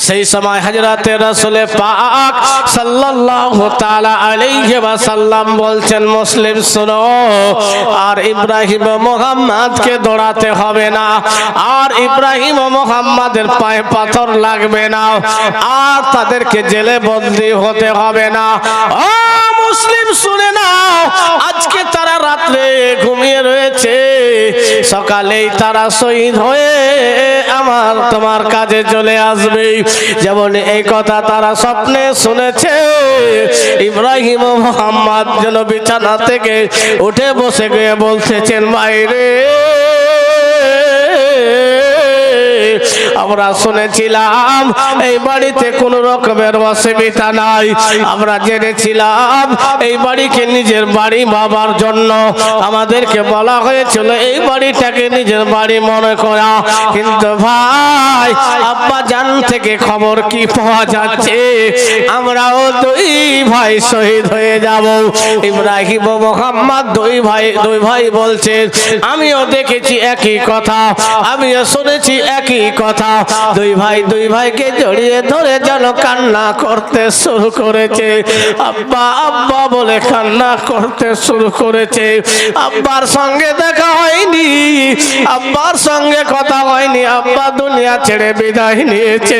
সেই সময় হযরতে রাসূল পাক সাল্লাল্লাহু তাআলা আলাইহি ওয়াসাল্লাম বলছেন, মুসলিম শুনো, আর ইব্রাহিম ও মুহাম্মদকে দৌড়াতে হবে না, আর ইব্রাহিম ও মুহাম্মাদের পায়ে পাথর লাগবে না, আর তাদেরকে জেলে বন্দী হতে হবে না। ও মুসলিম শুনে নাও, আজকে তারা রাত্রে ঘুমিয়ে রয়েছে, সকালেই তারা শহীদ হয়ে আমার তোমার কাজে চলে আসবে। যেমন এই কথা তারা স্বপ্নে শুনেছে, ইব্রাহিম ও মুহাম্মদ যেন বিছানা থেকে উঠে বসে গিয়ে বলতেছেন, মাইরে আমরা শুনেছিলাম এই বাড়িতে কোন রকমের অসুবিধা নাই, আমরা জেনেছিলাম এই বাড়িকে নিজের বাড়ি ভাবার জন্য আমাদেরকে বলা হয়েছিল এই বাড়িটাকে নিজের বাড়ি মনে করা, কিন্তু ভাই আব্বা জান থেকে খবর কি পাওয়া যাচ্ছে, আমরাও দুই ভাই শহীদ হয়ে যাব। ইব্রাহিম ও মুহাম্মদ দুই ভাই বলছে, আমিও দেখেছি একই কথা, আমিও শুনেছি একই কথা। দুই ভাইকে জড়িয়ে ধরে যেন কান্না করতে শুরু করেছে, আব্বা আব্বা বলে কান্না করতে শুরু করেছে। আব্বার সঙ্গে দেখা হয়নি, আব্বার সঙ্গে কথা হয়নি, আব্বা দুনিয়া ছেড়ে বিদায় নিয়েছে।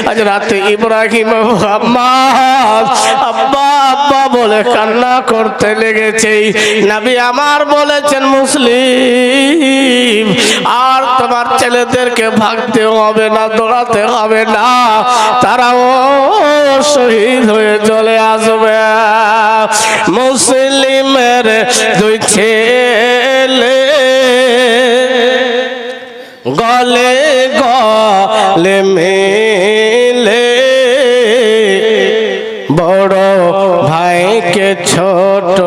আজ রাতে ইব্রাহিম ও মুহাম্মদ আব্বা আব্বা বলে কান্না করতে লেগেছে। নবী আমার বলেছেন, মুসলিম আর তোমার ছেলেদেরকে ভাগতে হবে না, দৌড়াতে হবে না, তারাও শহীদ হয়ে চলে আসবে। মুসলিমের দুই ছেলে গলে গলে মিলে বড় ভাইকে ছোট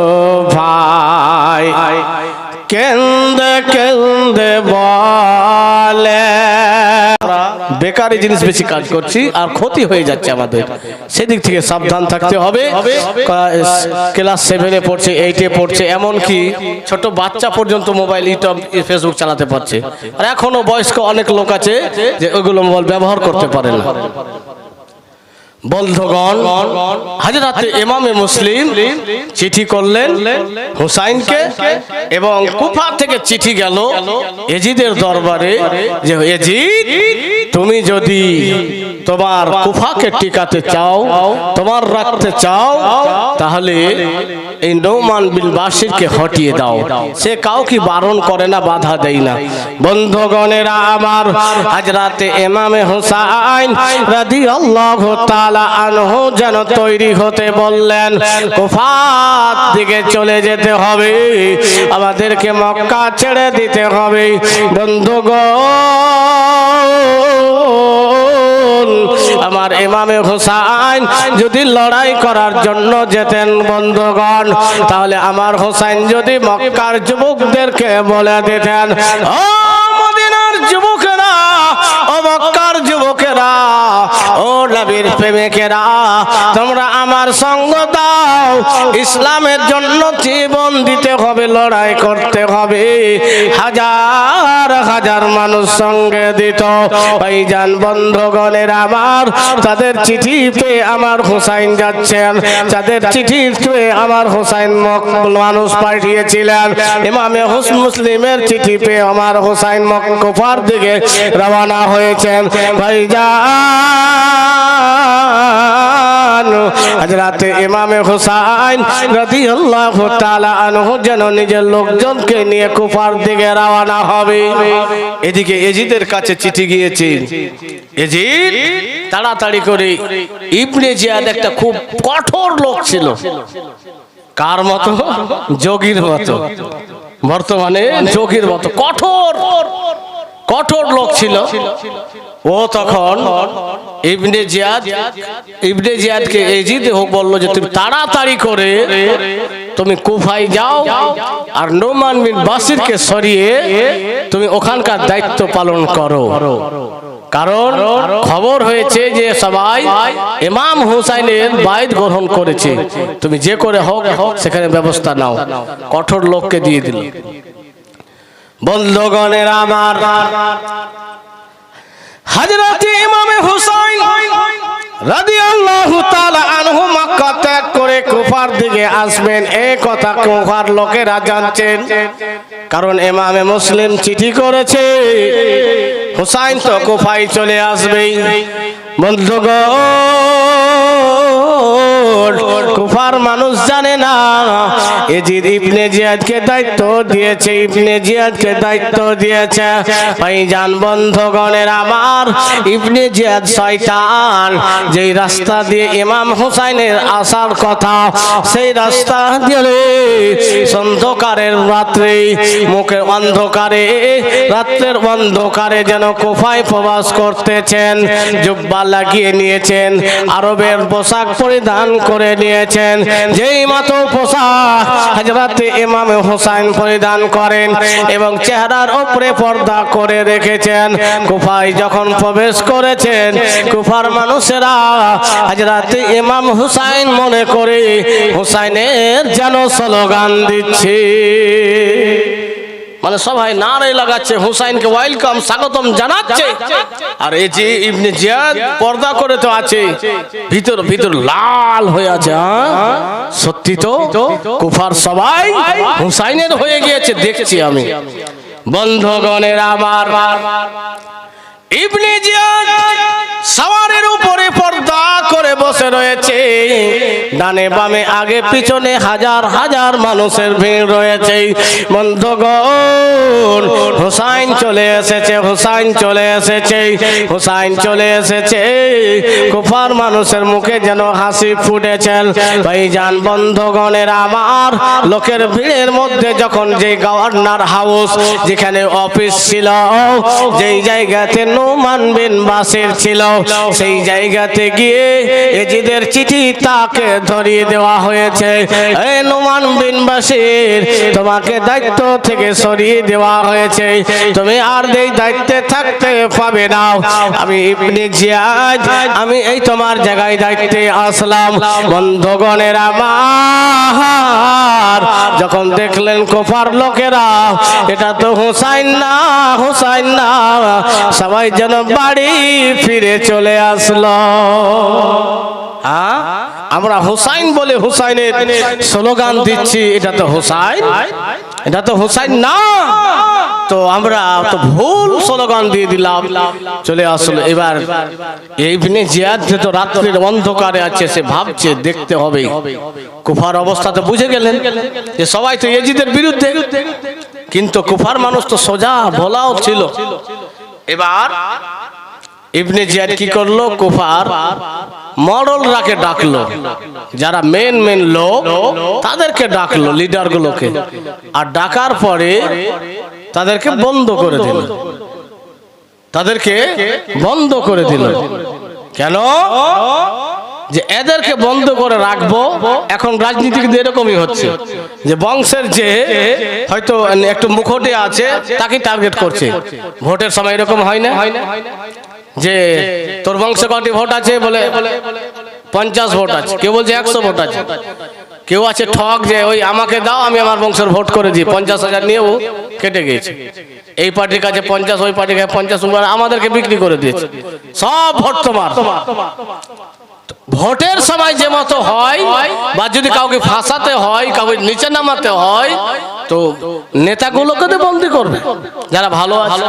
ভাই কেন্দে কেন্দে বলে, বেকারি জিনিস বেশি কাজ করছি আর ক্ষতি হয়ে যাচ্ছে আমাদের, সেদিক থেকে সাবধান থাকতে হবে। ক্লাস 7-এ পড়ছে, 8-এ পড়ছে, এমনকি ছোট বাচ্চা পর্যন্ত মোবাইল, ইউটিউব, ফেসবুক চালাতে পারছে, আর এখনো বয়স্ক অনেক লোক আছে যে ওগুলো মোবাইল ব্যবহার করতে পারে না। বন্ধুগণ, হযরতে ইমামে মুসলিম চিঠি করলেন হুসাইনকে, এবং কুফা থেকে চিঠি গেল ইয়াজিদের দরবারে যে ইয়াজিদ, তুমি যদি তোমার কুফাকে টিকাতে চাও, তোমার রাখতে চাও, তাহলে এই নোমান বিন বাশিরকে হটিয়ে দাও। সে কাউকে বারণ করে না, বাধা দেয় না। বন্ধুগণেরা আমার, হযরতে ইমামে হুসাইন রাদিয়াল্লাহু তাআলা আনহু যেন তৈরি হতে বললেন, কুফার দিকে চলে যেতে হবে, আমাদেরকে মক্কা ছেড়ে দিতে হবে। বন্ধুগণ, আমার ইমামে হুসাইন যদি লড়াই করার জন্য যেতেন বন্ধুগণ, তাহলে আমার হুসাইন যদি মক্কার যুবকদেরকে বলে দিতেন, ও মদিনার যুবকেরা, ও মক্কার যুবকেরা, ও নবীর প্রেমিকেরা, তোমরা আমার সঙ্গ দাও, ইসলামের জন্য জীবন দিতে হবে, লড়াই করতে হবে। হাজার হাজার মানুষ সঙ্গে দিত। ভাইজান বন্ধুগণের আমার, তাদের চিঠি পেয়ে আমার হুসাইন যাচ্ছেন, তাদের চিঠি পেয়ে আমার হুসাইন মানুষ পাঠিয়েছিলেন। ইমামে মুসলিমের চিঠি পেয়ে আমার হুসাইন কুফার দিকে রওনা হয়েছেন। ভাইজান, হযরতে ইমামে হুসাইন রাদিয়াল্লাহু তাআলা আনহু যেন নিজের লোকজনকে নিয়ে কুফার দিকে রওনা হবে। এদিকে ইয়াজিদের কাছে চিঠি গিয়েছে। ইয়াজিদ তাড়াতাড়ি করে, ইবনে জিয়াদ একটা খুব কঠোর লোক ছিল, কার মতো? যোগীর মতো, বর্তমানে যোগীর মতো কঠোর লোক ছিল। ও তখন ইবনে জিয়াদকে ইয়াজিদ বলল যে তুমি তাড়াতাড়ি করে তুমি কুফায় যাও, আর নোমান বিন বাশিরকে সরিয়ে তুমি ওখানকার দায়িত্ব পালন করো, কারণ খবর হয়েছে যে সবাই ইমাম হুসাইনের বাইত গ্রহণ করেছে, তুমি যে করে হোক সেখানে ব্যবস্থা নাও। কঠোর লোককে দিয়ে দিল। বন্ধুগণের আমার, হযরত ইমাম হুসাইন রাদিয়াল্লাহু তাআলা আনহু মক্কা ত্যাগ করে কুফার দিকে আসবেন, এই কথা কুফার লোকেরা জানতেন। কারণ ইমামে মুসলিম চিঠি করেছে হুসাইন তো কুফায় চলে আসবেই। বন্ধুগণ, কুফার মানুষ জানে না এজিদ ইবনে জিয়াদকে দায়িত্ব দিয়েছে, ইবনে জিয়াদকে দায়িত্ব দিয়েছে। ভাইজান বন্ধুগণের আমার, ইবনে জিয়াদ শয়তান যেই রাস্তা দিয়ে ইমাম হুসাইনের আসার কথা, সেই রাস্তা দিয়ে অন্ধকারের রাত্রে, মুখের অন্ধকারে, রাত্রের অন্ধকারে যেন কুফায় প্রবাস করতেছেন। জুব্বা লাগিয়ে নিয়েছেন, আরবের পোশাক পরিধান করে নিয়েছেন, যেই মতো পোশাক হযরত ইমাম হুসাইন পরিধান করেন এবং চেহারার উপরে পর্দা করে রেখেছেন। কুফায় যখন প্রবেশ করেছেন, কুফার মানুষেরা হযরত ইমাম হুসাইন মনে করে হুসাইনের যেন স্লোগান দিচ্ছে, মানে সবাই নারে লাগাচ্ছে, হুসাইনকে ওয়েলকাম, স্বাগতম জানাচ্ছে। আর এই যে ইবনে জিয়াদ পর্দা করে তো আছে, ভিতর ভিতর লাল হয়ে আছে। সত্যি তো কুফার সবাই হুসাইনের হয়ে গিয়েছে, দেখছি আমি। বন্ধুগণের আমার, ইবনে জিয়াদ সওয়ারের উপরে পর্দা করে বসে রয়েছে, ডানে বামে আগে পিছনে হাজার হাজার মানুষের ভিড় রয়েছে। বন্ধুগণ, হুসাইন চলে এসেছে, হুসাইন চলে এসেছে, হুসাইন চলে এসেছে। কুফার মানুষের মুখে যেন হাসি ফুটেছেন। ভাইজান বন্ধুগণের আমার, লোকের ভিড়ের মধ্যে যখন যে গভর্নর হাউস, যেখানে অফিস ছিল, যেই জায়গাতে নুমান বিন বাশির ছিল, সেই জায়গাতে গিয়ে এজিদের চিঠি তাকে ধরিয়ে দেওয়া হয়েছে। এই নুমান বিন বাশির, তোমাকে দায়িত্ব থেকে সরিয়ে দেওয়া হয়েছে, তুমি আর এই দায়িত্বে থাকতে পাবে না। আমি ইবনে জিয়াদ, আমি এই তোমার জায়গায় দায়িত্বে আসলাম। বন্ধুগণের আমার, যখন দেখলেন কুফার লোকেরা এটা তো হুসাইন না, হুসাইন না, সবাই যেন বাড়ি ফিরে চলে আসলো। আমরা হুসাইন বলে হুসাইনের স্লোগান দিচ্ছি, এটা তো হুসাইন, এটা তো হুসাইন না, তো আমরা তো ভুল স্লোগান দিয়ে দিলাম, চলে আসলো। এবার ইবনে জিয়াদ তো রাত্রির অন্ধকারে আছে, সে ভাবছে দেখতে হবে। কুফার অবস্থা তো বুঝে গেলেন যে সবাই তো এজিদের বিরুদ্ধে, কিন্তু কুফার মানুষ তো সোজা ভোলাও ছিল। এবার ইবনে জিয়াদ কি করলো, কুফার মডলরাকে ডাকলো, যারা মেন মেন লোক তাদেরকে ডাকলো, লিডার গুলোকে। আর ডাকার পরে তাদেরকে বন্ধ করে দিল, তাদেরকে বন্ধ করে দিল। কেন? যে এদেরকে বন্ধ করে রাখবো। এখন রাজনীতিতে এরকমই হচ্ছে যে বংশের যে হয়তো একটু মুখোটে আছে তাকে টার্গেট করছে। ভোটের সময় এরকম হয় না যে তোর বংশে কটি ভোট আছে, বলে 50 ভোট আছে, কেউ বলছে 100 ভোট আছে, কেউ আছে ঠক যে ওই আমাকে দাও, আমি আমার বংশের ভোট করে দিই, 50,000 নিয়ে ও কেটে গিয়েছে। এই পার্টির কাছে 50, ওই পার্টির কাছে 50, আমাদেরকে বিক্রি করে দিয়েছে। সব ভোট তোমার। ভোটের সময় যে মতো হয়, বা যদি কাউকে ফাঁসাতে হয়, কাউকে নিচে নামাতে হয়, তো নেতাগুলোকে তো বন্দি করবে যারা ভালো আছে।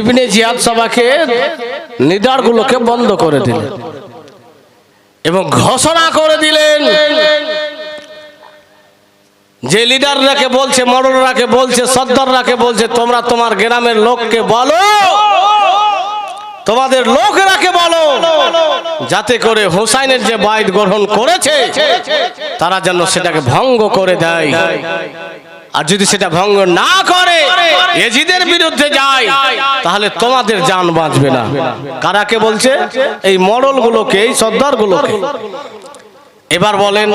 ইবনে জিয়াদ সবাইকে, লিডারগুলোকে বন্ধ করে দিলেন এবং ঘোষণা করে দিলেন যে লিডাররাকে বলছে, মডলরাকে বলছে, সর্দাররাকে বলছে, তোমরা তোমার গ্রামের লোককে বলো, তোমাদের লোকেরাকে বলো, যাতে করে হুসাইনের যে বাইত গ্রহণ করেছে তারা যেন সেটাকে ভঙ্গ করে দেয়। আর যদি সেটা ভঙ্গ না করে, এজিদের বিরুদ্ধে যায়, তাহলে তোমাদের জান বাঁচবে না। কারাকে বলছে? এই মডল গুলোকে, এই সর্দার গুলোকে। এবার বলেন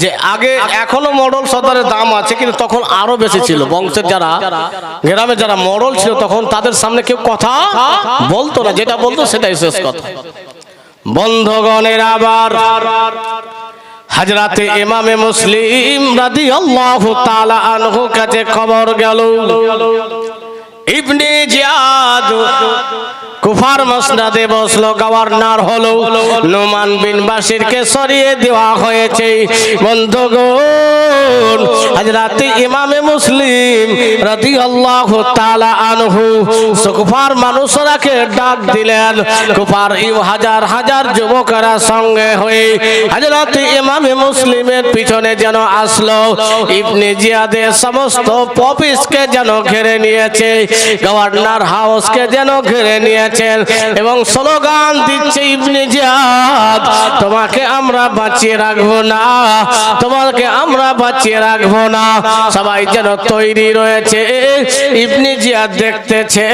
যে আগে এখনো মডল সর্দারের দাম আছে, কিন্তু তখন আরো বেশি ছিল। বংশের যারা, গ্রামে যারা মডল ছিল, তখন তাদের সামনে কেউ কথা বলতো না, যেটা বলতো সেটাই শেষ কথা। বন্ধুগণের আবার হযরতে ইমামে মুসলিম রাদিয়াল্লাহু তাআলা আনহু কাছে খবর গেল, ইবনে জিয়াদ কুফার মসনদে বসলো, গভর্নর হলো নোমান বিন বাশিরকে সরিয়ে দেওয়া হয়েছে। বন্ধুগণ, হযরত ইমামে মুসলিম রাদিয়াল্লাহু তাআলা আনহু কুফার মানুষরাকে ডাক দিলেন। কুফার হাজার হাজার যুবকেরা সঙ্গে হয়ে হযরত ইমামে মুসলিমের পিছনে যেন আসলো। ইবনে জিয়াদের সমস্ত অফিসকে যেন ঘিরে নিয়েছে, গভর্নর হাউসকে যেন ঘিরে নিয়েছে এবং স্লোগান দিচ্ছে, ইবনে জিয়াদ তোমাকে আমরা বাঁচিয়ে রাখবো না, তোমাকে আমরা বাঁচিয়ে রাখবো না। সবাই যেন তৈরি রয়েছে। ইবনে জিয়াদ দেখতেছে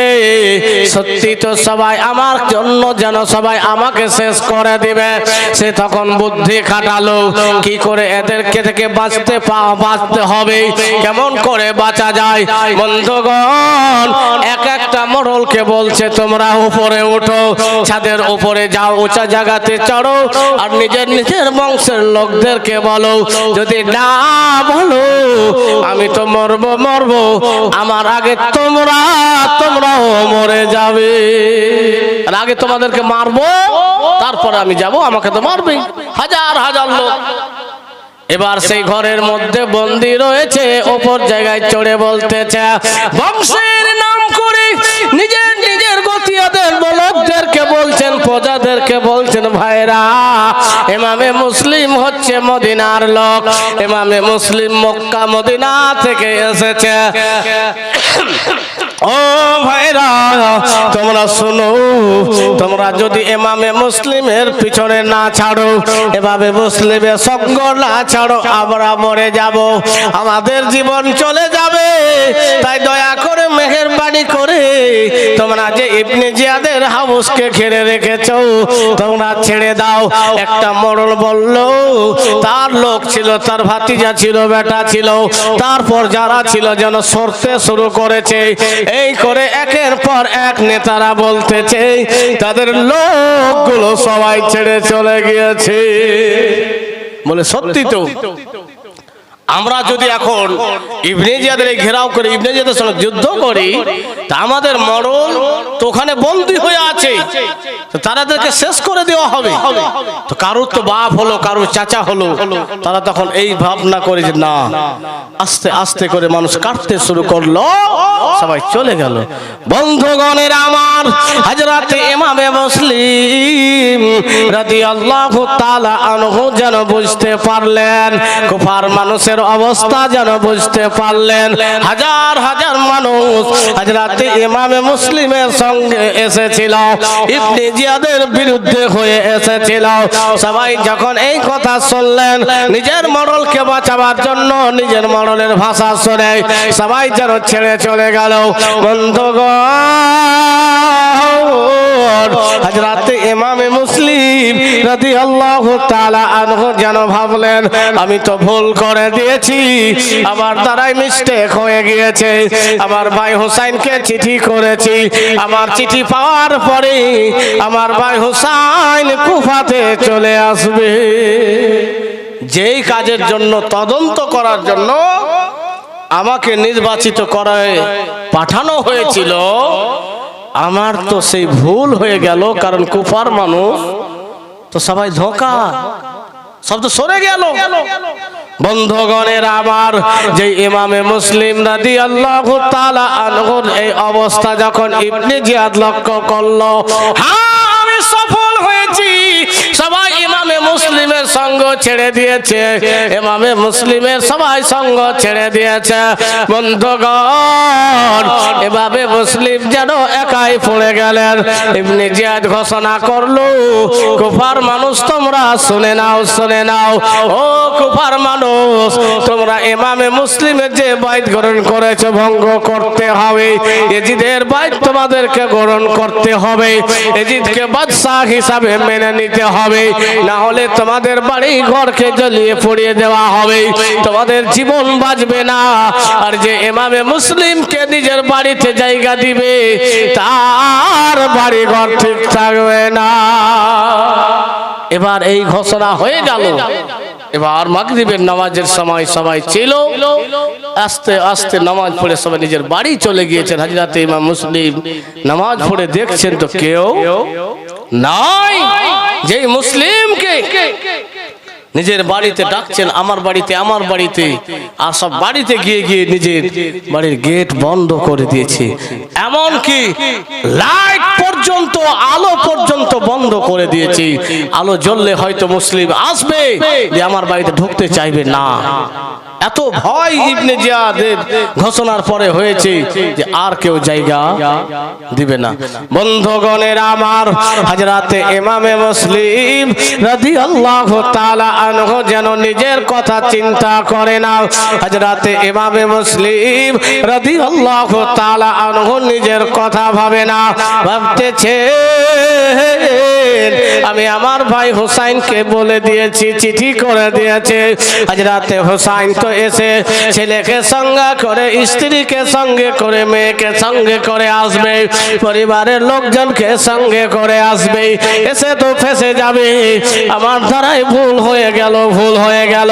সত্যি তো সবাই আমার জন্য যেন সবাই আমাকে শেষ করে দিবে। সে তখন বুদ্ধি খাটালো, কি করে এদেরকে থেকে বাঁচতে হবে, কেমন করে বাঁচা যায়। বন্ধুগণ, এক একটা মোড়লকে বলছে তোমরা উপরে ওঠো, ছাদের উপরে যাও, উঁচা জায়গাতে চড়ো, আর নিজের নিজের বংশের লোকদেরকে বলো, যদি না বলো আমি তো মরবো, আমার আগে তোমরাও মরে যাবে। আগে তোমাদেরকে মারবো, তারপরে আমি যাব, আমাকে তো মারবেই। হাজার হাজার লোক এবার সেই ঘরের মধ্যে বন্দী রয়েছে। ওপর জায়গায় চড়ে বলতেছে, বংশের নাম করে নিজের নিজের গতিয়াদের বলদদেরকে বলছেন, প্রজাদেরকে বলছেন, ভাইরা ইমামে মুসলিম হচ্ছে মদিনার লোক, ইমামে মুসলিম মক্কা মদিনা থেকে এসেছে। ও ভাইরা তোমরা শোনো, তোমরা যদি ইমামে মুসলিমের পিছনে না ছাড়ো, এভাবে মুসলিমের সঙ্গ না ছাড়ো, আমরা মরে যাব, আমাদের জীবন চলে যাবে। তাই দয়া করে মেহেরবানি করে তোমরা যে ইবনে জিয়াদের হাউসকে ঘিরে রেখেছো তোমরা ছেড়ে দাও। একটা মোড়ল বলল, তার লোক ছিল, তার ভাতিজা ছিল, বেটা ছিল, তারপর যারা ছিল যেন সরতে শুরু করেছে। এই করে একের পর এক নেতারা বলতেছে, তাদের লোকগুলো সবাই ছেড়ে চলে গিয়েছে। বলে সত্যি তো, আমরা যদি এখন ইবনে জিয়াদের ঘেরাও করে ইবনে জিয়াদের সঙ্গে যুদ্ধ করি, তা আমাদের মরণ তো ওখানে বন্দী হয়ে আছে, তাদেরকে শেষ করে দেওয়া হবে। তো কারোর তো বাপ হলো, কারোর চাচা হলো, তারা তখন এই ভাবনা করে যে না, আস্তে আস্তে করে মানুষ কাটতে শুরু করলো, সবাই চলে গেল। বন্ধুগণের আমার, হযরত ইমামে মুসলিম রাদিয়াল্লাহু তাআলা আনহু যেন বুঝতে পারলেন, কুফার মানুষের অবস্থা যেন বুঝতে পারলেন। হাজার হাজার মানুষ হযরত ইমামে মুসলিমের সঙ্গে এসেছিল, ইবনে জিয়াদের বিরুদ্ধে হয়ে এসেছিল। সবাই যখন এই কথা শুনলেন, নিজের মরলকে বাঁচাবার জন্য নিজের মরলের ভাষা শুনে সবাই যেন ছেড়ে চলে গেল। বন্ধুগণ, হযরত ইমামে মুসলিম রাদিয়াল্লাহু তাআলা আনহু যেন ভাবলেন, আমি তো ভুল করে দিয়েছি, আমার দ্বারাই মিস্টেক হয়ে গিয়েছে। আমার ভাই হুসাইনকে চিঠি করেছি, আমার চিঠি পাওয়ার পরে আমার ভাই হুসাইন কুফাতে চলে আসবে। যেই কাজের জন্য তদন্ত করার জন্য আমাকে নির্বাচিত করায় পাঠানো হয়েছিল, আমার তো সেই ভুল হয়ে গেল, কারণ কুফার মানুষ তো সবাই ধোঁকা, সব তো সরে গেল। বন্ধুগণের আমার, যে ইমামে মুসলিম রাদিয়াল্লাহু তাআলা আনহুর এই অবস্থা যখন ইবনে জিয়াদ লক্ষ্য করলো, হ্যাঁ আমি সফল হয়েছি, সবাই ইমামে মুসলিমের সঙ্গ ছেড়ে দিয়েছে, ইমামে মুসলিমের সবাই সঙ্গ ছেড়ে দিয়েছে। বন্ধুগণ, এভাবে মুসলিম যেন একাই পড়ে গেলেন। ইবনে জিয়াদ ঘোষণা করলো, কুফার মানুষ তোমরা শুনে নাও, শুনে নাও, ও কুফার মানুষ, তোমরা ইমামে মুসলিমের যে বাইত গ্রহণ করেছো ভঙ্গ করতে হবে। ইয়াজিদের বাইত তোমাদেরকে গ্রহণ করতে হবে, ইয়াজিদকে বাদশা হিসাবে মেনে নিতে হবে, না হলে তোমাদের বাড়ি ঘরকে জ্বালিয়ে পুড়িয়ে দেওয়া হবে, তোমাদের জীবন বাঁচবে না। আর যে ইমামে মুসলিমকে নিজের বাড়িতে জায়গা দিবে, তার বাড়ি ঘর ঠিক থাকবে না। এবার এই ঘোষণা হয়ে গেল। এবার মাগরিবের নামাজের সময় সবাই ছিল, আস্তে আস্তে নামাজ পড়ে সবাই নিজের বাড়ি চলে গিয়েছেন। হযরতে ইমাম মুসলিম নামাজ পড়ে দেখছেন তো কেউ নাই। যেই মুসলিমকে নিজের বাড়িতে ডাকছেন, আমার বাড়িতে আমার বাড়িতে, আর সব বাড়িতে গিয়ে গিয়ে নিজের বাড়ির গেট বন্ধ করে দিয়েছে, এমনকি লাইট পর্যন্ত, আলো পর্যন্ত বন্ধ করে দিয়েছে। আলো জ্বললে হয়তো মুসলিম আসবে, যে আমার বাড়িতে ঢুকতে চাইবে না। এত ভয় ইবনে জিয়াদের ঘোষণার পরে হয়েছে যে আর কেউ জায়গা দিবে না। বন্ধুগণের আমার, হযরতে ইমামে মুসলিম রাদিয়াল্লাহু তাআলা আনহু যেন নিজের কথা চিন্তা করে না। হযরতে ইমামে মুসলিম রাদিয়াল্লাহু তাআলা আনহু নিজের কথা ভাবে না, ভাবতেছে আমি আমার ভাই হুসাইনকে বলে দিয়েছি, চিঠি করে দিয়েছে। হযরতে হুসাইন তো এসে ছেলেকে সঙ্গে করে, স্ত্রীকে সঙ্গে করে, মেয়েকে সঙ্গে করে আসবে, পরিবারের লোকজনকে সঙ্গে করে আসবে, এসে তো ফেসে যাবে। আমার দ্বারাই ভুল হয়ে গেল, ভুল হয়ে গেল।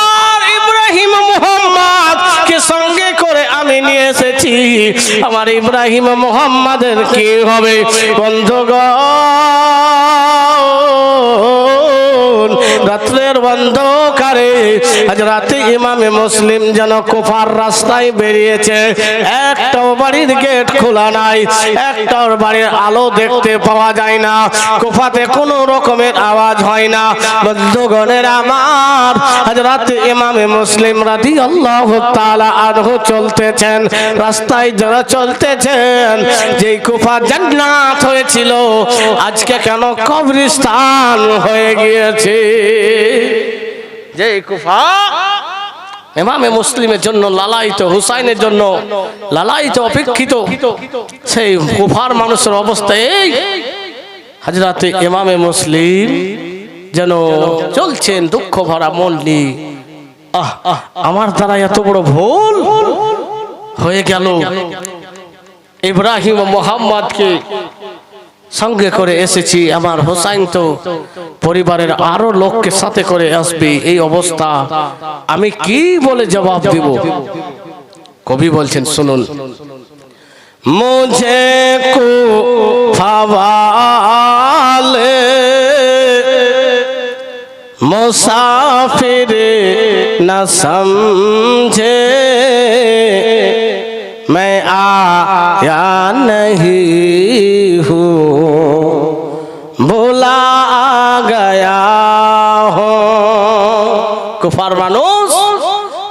আর ইব্রাহিম মুহাম্মদ কে সঙ্গে করে আমি নিয়ে এসেছি, আমার ইব্রাহিম মুহাম্মাদের কি হবে? বন্ধুগণ, রাত্রের অন্ধকারে হযরতে ইমামে মুসলিম যেন কুফার রাস্তায় বেরিয়েছে। একটাও বাড়ির গেট খোলা নাই, একটাও বাড়ির আলো দেখতে পাওয়া যায় না, কুফাতে কোনো রকমের আওয়াজ হয় না। বন্ধুগণের আমার, হযরতে ইমামে মুসলিম রাদিয়াল্লাহু তাআলা আনহু চলতেছেন, রাস্তায় যারা চলতেছেন, যেই কুফা জান্নাত হয়েছিল আজকে কেন কবরস্থান হয়ে গিয়েছে? যে কুফা ইমামে মুসলিমের জন্য লালায়িত, হুসাইনের জন্য লালায়িত, অপেক্ষিত, সেই কুফার মানুষের অবস্থা এই। হযরতে ইমামে মুসলিম যেন চলছেন দুঃখ ভরা মন নিয়ে, আমার দ্বারা এত বড় ভুল হয়ে গেল। ইব্রাহিম মুহাম্মদকে সঙ্গে করে এসেছি, আমার হুসাইন তো পরিবারের আরো লোককে সাথে করে আসবে, এই অবস্থা আমি কি বলে জবাব দিব? কবি বলছেন, শুনুন। মুঝে কো ফাওয়ালে মুসাফির না সমঝে, मैं आया नहीं हूँ, भुला गया हूँ। কুফার মানুষ,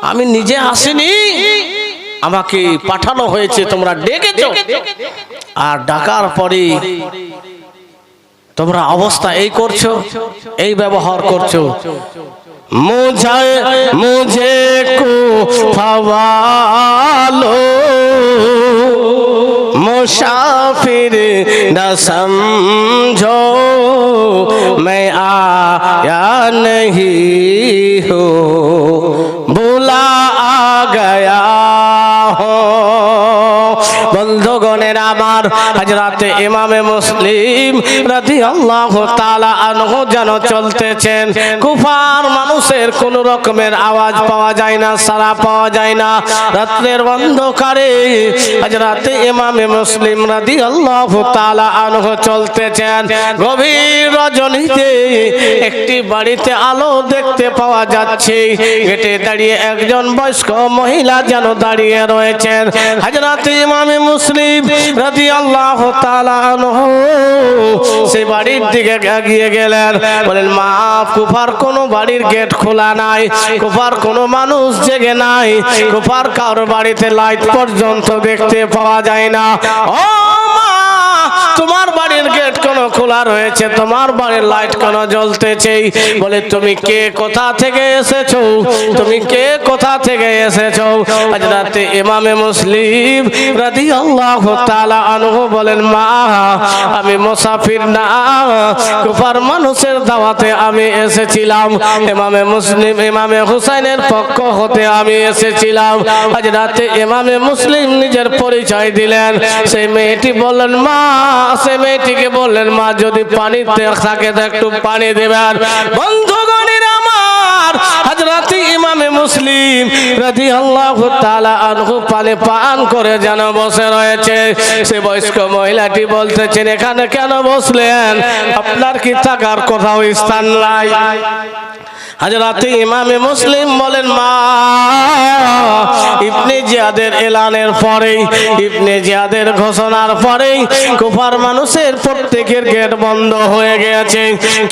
আমি নিজে আসিনি, আমাকে পাঠানো হয়েছে, তোমরা ডেকেছো, আর ডাকার পরে তোমরা অবস্থা এই করছো, এই ব্যবহার করছো। मुझे को फवालो मुसाफिर न समझो, मैं आया नहीं हूँ, भुला गया हूँ। বন্ধুগণের আমার, হযরতে ইমামে মুসলিম রাদিয়াল্লাহু তাআলা আনহু যেন চলতেছেন, কুফার মানুষের কোন রকমের আওয়াজ পাওয়া যায় না, সাড়া পাওয়া যায় না। রাত্রের অন্ধকারে হযরতে ইমামে মুসলিম রাদিয়াল্লাহু তাআলা আনহু চলতেছেন। গভীর রজনীতে একটি বাড়িতে আলো দেখতে পাওয়া যাচ্ছে, গেটে দাঁড়িয়ে একজন বয়স্ক মহিলা যেন দাঁড়িয়ে রয়েছেন। হযরতে ইমামে মুসলিম রাদিয়াল্লাহু তাআলা আনহু সেই বাড়ির দিকে এগিয়ে গেলেন, বলেন, মা, কুফার কোন বাড়ির গেট খোলা নাই, কুফার কোন মানুষ জেগে নাই, কুফার কারো বাড়িতে লাইট পর্যন্ত দেখতে পাওয়া যায় না। ও মা, তোমার বাড়ির গেট কোন খোলা রয়েছে, তোমার বাড়ির লাইট কোন জ্বলতেছে? বলে, তুমি কে, কোথা থেকে এসেছো? তুমি কে, কোথা থেকে এসেছো? হযরতে ইমামে মুসলিম রাদিয়াল্লাহু তাআলা আনহু বলেন, মা, আমি মুসাফির না, কুফার মানুষের দাওয়াতে আমি এসেছিলাম, ইমামে মুসলিম, ইমামে হুসাইনের পক্ষ হতে আমি এসেছিলাম। হযরতে ইমামে মুসলিম নিজের পরিচয় দিলেন। সেই মেয়েটি বললেন, মা, সেই মেয়েটিকে বললেন, মা, যদি পানি থাকে তো একটু পানি দেবেন। বন্ধুগণের আমার, আমার হযরত ইমামে মুসলিম রাদিয়াল্লাহু তাআলা আনহু পানি পান করে যেন বসে রয়েছে। সে বয়স্ক মহিলাটি বলতেছেন, এখানে কেন বসলেন? আপনার কি থাকার কোথাও স্থান নাই? হযরত ইমামে মুসলিম বলেন, মা, ইবনে জিয়াদের এলানের পরেই, ইবনে জিয়াদের ঘোষণার পরেই কুফার মানুষের প্রত্যেকের গেট বন্ধ হয়ে গেছে,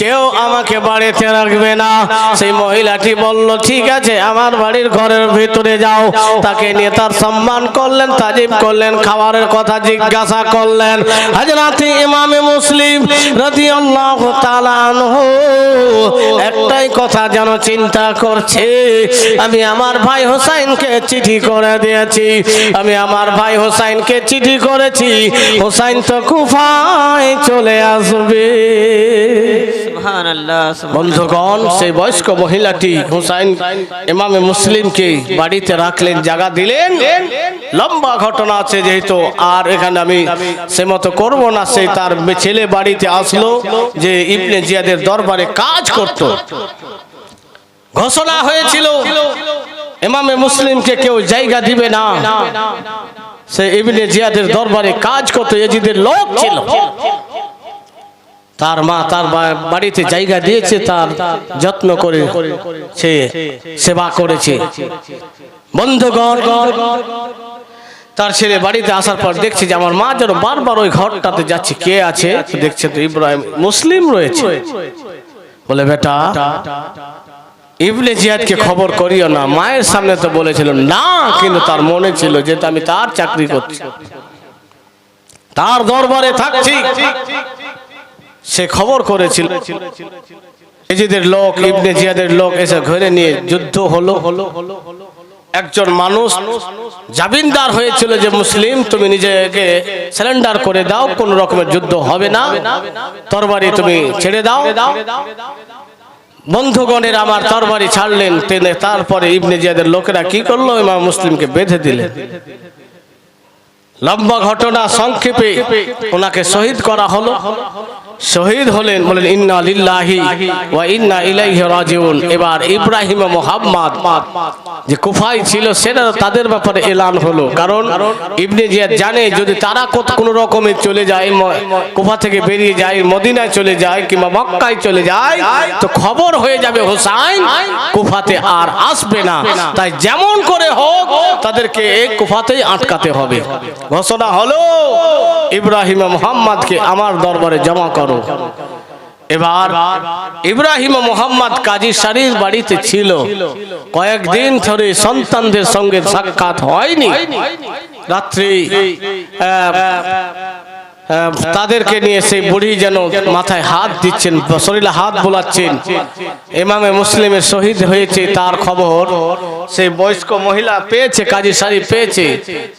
কেউ আমাকে বাড়িতে রাখবে না। সেই মহিলাটি বলল, ঠিক আছে, আমার বাড়ির ঘরের ভিতরে যাও। তাকে নিয়ে তার সম্মান করলেন, তাজিব করলেন, খাবারের কথা জিজ্ঞাসা করলেন। হযরত ইমামে মুসলিম রাদিয়াল্লাহু তাআলা আনহু একটাই কথা যেন চিন্তা করছে, আমি আমার ভাই হোসাইনকে চিঠি করে দিয়েছি, আমি আমার ভাই হোসাইনকে চিঠি করেছি, হোসাইন তো কুফায় চলে আসবে। সুবহানাল্লাহ। বন্ধুগণ, সেই বয়স্ক মহিলাটি হোসাইন ইমামে মুসলিমকে বাড়িতে রাখলেন, জায়গা দিলেন। লম্বা ঘটনা আছে যেহেতু, আর এখানে আমি সে মতো করবো না। সেই তার ছেলে বাড়িতে আসলো যে ইবনে জিয়াদের দরবারে কাজ করত। ঘোষণা হয়েছিল ইমামে মুসলিমকে কেউ জায়গা দিবে না। সে ইবনে জিয়াদের দরবারে কাজ করত, ইয়াজিদের লোক ছিল। তার মা তার বাড়িতে জায়গা দিয়েছে, তার যত্ন করে সে সেবা করেছে। বন্ধুগণ, তার ছেলে বাড়িতে আসার পর দেখছে যে আমার মা যেন বারবার ওই ঘরটাতে যাচ্ছে, কে আছে? দেখছে তো ইব্রাহিম মুসলিম রয়েছে। বলে, বেটা, ইবনে জিয়াদকে খবর করিও না। মায়ের সামনে তো বলেছিল না, কিন্তু তার মনে ছিল যে আমি তার চাকরি করছি, তার দরবারে থাকছি। সে খবর করেছিল। ইয়াজিদের লোক, ইবনে জিয়াদের লোক এসে ঘরে নিয়ে যুদ্ধ হলো। একজন মানুষ জামিনদার হয়েছিল যে মুসলিম, তুমি নিজেকে সারেন্ডার করে দাও, কোন রকমের যুদ্ধ হবে না, তরবারি তুমি ছেড়ে দাও। বন্ধুগণের আমার তরবারি ছাড়লেন। তারপরে ইবনে জিয়াদের লোকেরা কি করলো? ইমাম মুসলিমকে বেঁধে দিলেন। লম্বা ঘটনা সংক্ষেপে ওনাকে শহীদ করা হলো। শহীদ হলেন, বলেন ইন্না লিল্লাহি ওয়া ইন্না ইলাইহি রাজিউন। এবার ইব্রাহিম মুহাম্মদ যে কুফায় ছিল, সেটা তাদের ব্যাপারে এলান হলো। কারণ ইবনে জিয়াদ জানে যদি তারা কোন রকমে চলে যায়, কুফা থেকে বেরিয়ে যায়, মদিনায় চলে যায় কিংবা মক্কায় চলে যায়, তো খবর হয়ে যাবে হোসাইন কুফাতে আর আসবে না। তাই যেমন করে হোক তাদেরকে এই কুফাতেই আটকাতে হবে। ঘোষণা হলো, ইব্রাহিম মুহাম্মদকে আমার দরবারে জমা করো। এবার ইব্রাহিম মুহাম্মদ কাজী শারীর বাড়িতে ছিল। কয়েকদিন ধরে সন্তানদের সঙ্গে সাক্ষাৎ হয়নি। রাত্রি তাদেরকে নিয়ে সেই বুড়ি যেন মাথায় হাত দিচ্ছেন, শরীরে হাত বোলাচ্ছেন। ইমামে মুসলিমের শহীদ হয়েছে তার খবর সেই বয়স্ক মহিলা পেয়েছে, কাজী শারীর পেয়েছে।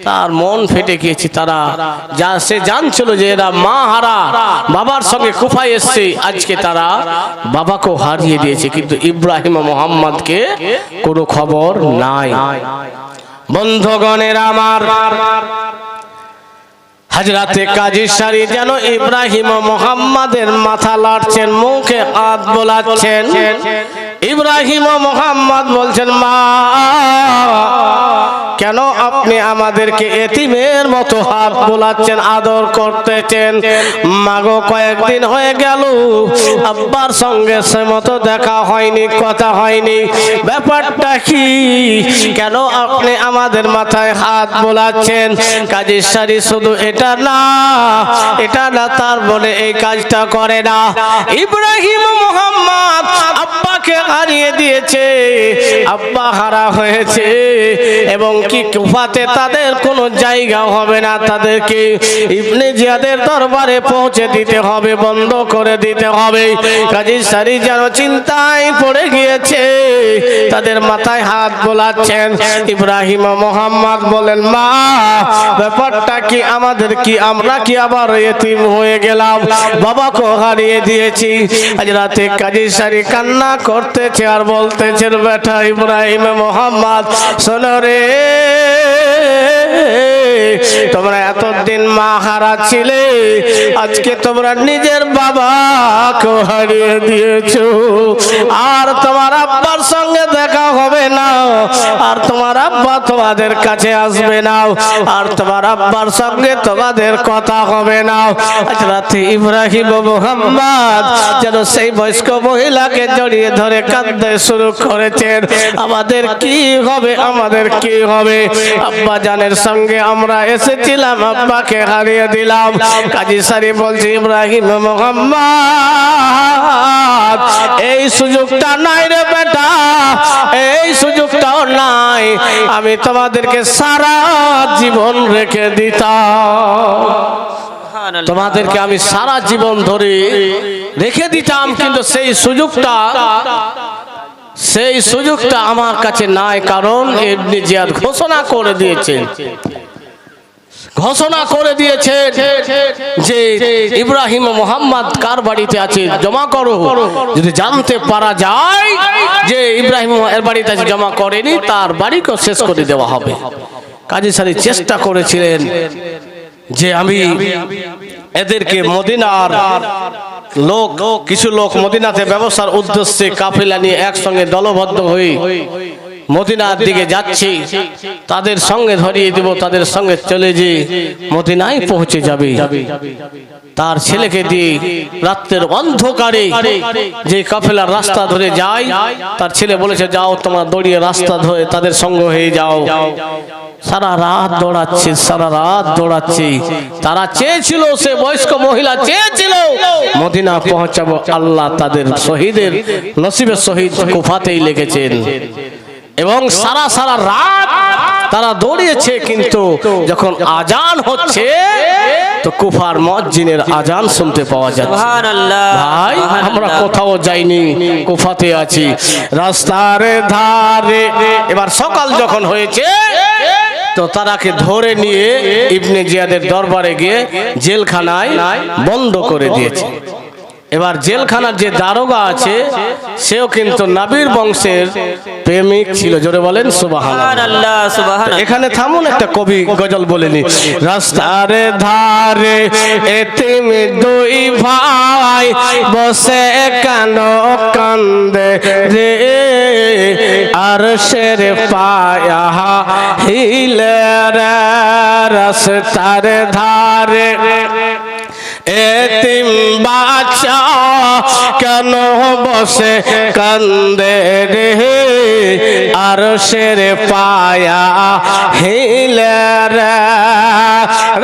তার মন ফেটে গিয়েছে। তারা সে জানছিল যে এরা মা হারা, বাবার সঙ্গে কুফায় এসছে, আজকে তারা বাবাকেও হারিয়ে দিয়েছে, কিন্তু ইব্রাহিম মুহাম্মদকে কোনো খবর নাই। বন্ধুগণের আমার, হযরতে কাজী শারীর যেন ইব্রাহিম মুহাম্মাদের মাথা লাড়ছেন, মুখে হাত বোলাচ্ছেন। ইব্রাহিম মুহাম্মদ বলছেন, মা, কেন আপনি আমাদেরকে এতিমের মতো হাত বোলাচ্ছেন, আদর করতেছেন? মাগো, কয়েকদিন হয়ে গেল আব্বার সঙ্গে সে মতো দেখা হয়নি, কথা হয়নি, ব্যাপারটা কি? কেন আপনি আমাদের মাথায় হাত বোলাচ্ছেন? কাজী শারীর শুধু এটা না, তার বলে এই কাজটা করে না। ইব্রাহিম মুহাম্মদ আব্বাকে হারিয়ে দিয়েছে, আব্বা হারা হয়েছে, এবং কি কুফাতে তাদের কোনো জায়গা হবে না। তাদেরকে ইবনে জিয়াদের দরবারে পৌঁছে দিতে হবে, বন্ধ করে দিতে হবে। কাজী শারীর যেন চিন্তায় পড়ে গিয়েছে, তাদের মাথায় হাত বোলাচ্ছেন। ইব্রাহিম মুহাম্মদ বলেন, মা, ব্যাপারটা কি? আমাদের কি, আমরা কি আবার এতিম হয়ে গেলাম? বাবাকে হারিয়ে দিয়েছি। আজ রাতে কাজী শারীর কান্না করতেছে আর বলতেছেন, বেটা ইব্রাহিম মুহাম্মদ, শোনো রে, তোমরা এতদিন মা হারা ছিলে, আজকে তোমরা নিজের বাবাকে হারিয়ে দিয়েছো। আর তোমার আব্বার সঙ্গে আর তোমার আব্বা তোমাদের কাছে আসবে না, আর তোমার আব্বার সঙ্গে তোমাদের কথা হবে না। হযরত ইব্রাহিম ও মুহাম্মদ যেন সেই বয়স্ক মহিলাকে জড়িয়ে ধরে কাঁদতে শুরু করেছেন, আমাদের কি হবে, আমাদের কি হবে। আব্বা জানের সঙ্গে আমরা এসেছিলাম, আব্বাকে হারিয়ে দিলাম। কাজী সারি বলছে ইব্রাহিম ও মুহাম্মদ এই সুযোগটা নাই রে বেটা, এই সুযোগটাও নাই। আমি তোমাদেরকে সারা জীবন রেখে দিতাম, তোমাদেরকে আমি সারা জীবন ধরে রেখে দিতাম, কিন্তু সেই সুযোগটা আমার কাছে নাই। কারণ ইবনে জিয়াদ ঘোষণা করে দিয়েছে যে ইব্রাহিম ও মুহাম্মদ কার বাড়িতে আছে জমা করো। যদি জানতে পারা যায় যে ইব্রাহিম এর বাড়িতে আছে, জমা করেনি, তার বাড়িকেও শেষ করে দেওয়া হবে। কাজী সারি চেষ্টা করেছিলেন যে আমি এদেরকে মদিনার কিছু লোক মদিনাতে ব্যবসার উদ্দেশ্যে কাফেলা নিয়ে একসঙ্গে দলবদ্ধ হয়ে মদিনার দিকে যাচ্ছি, তাদের সঙ্গে ধরিয়ে দেব, তাদের সঙ্গে চলে যে মদিনায় পৌঁছে যাবে। তার ছেলেকে দিয়ে রাতের অন্ধকারে যে কাফেলার রাস্তা ধরে যায়, তার ছেলে বলেছে যাও তোমরা দৌড়িয়ে রাস্তা ধরে তাদের সঙ্গ হয়ে যাও। সারা রাত দৌড়াচ্ছে। তারা চেয়েছিল, সে বয়স্ক মহিলা চেয়েছিল মদিনা পৌঁছাবো, আল্লাহ তাদের শহীদের নসিবে শহীদ কুফাতেই লিখেছেন। এবং সারা রাত তারা দৌড়িয়েছে, কিন্তু যখন আজান হচ্ছে তো কুফার মুয়াজ্জিনের আজান শুনতে পাওয়া যাচ্ছে। সুবহানাল্লাহ। ভাই আমরা কোথাও যাইনি, কুফাতে আছি রাস্তার ধারে। এবার সকাল যখন হয়েছে তো তারাকে ধরে নিয়ে ইবনে জিয়াদের দরবারে গিয়ে জেলখানায় বন্ধ করে দিয়েছে। এবার জেলখানার যে দারোগা আছে সেও কিন্তু নবীর বংশের প্রেমিক ছিল। জোরে বলেন সুবহানাল্লাহ। এখানে থামুন, একটা কবি গজল বলেনি। রাস্তার ধারে এতিম দুই ভাই বসে কেন কান্দে রে, আরশের পায়া হিলে রে। রাস্তার ধারে এতিম বাচ্চা কেন বসে কান্দে রে, আরশের পায়া হিলে রে।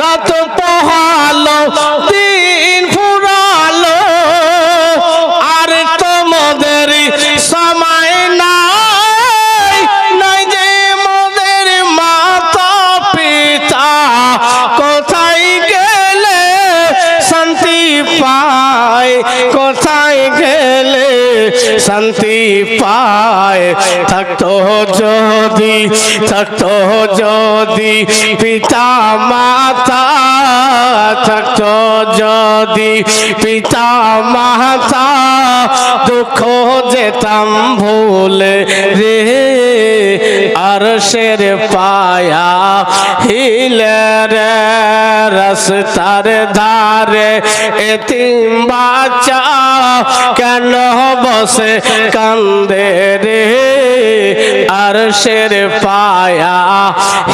রাত পোহালো দিন ফুরালো, আর তোমাদের সময় নাই যে মোদের মাতা পিতা কোথায় গেলে শান্তি পায়, কোথায় গেলে শান্তি পায়। থাকতো যদি পিতা মাতা, থাকতো যদি পিতা মাতা, দুঃখ যেতাম ভুলে রে, আরশের পায়া হিলে রে। রাস্তার ধারে এতিম বাচ্চা কেন বসে কান্দে রে, আরশের পায়া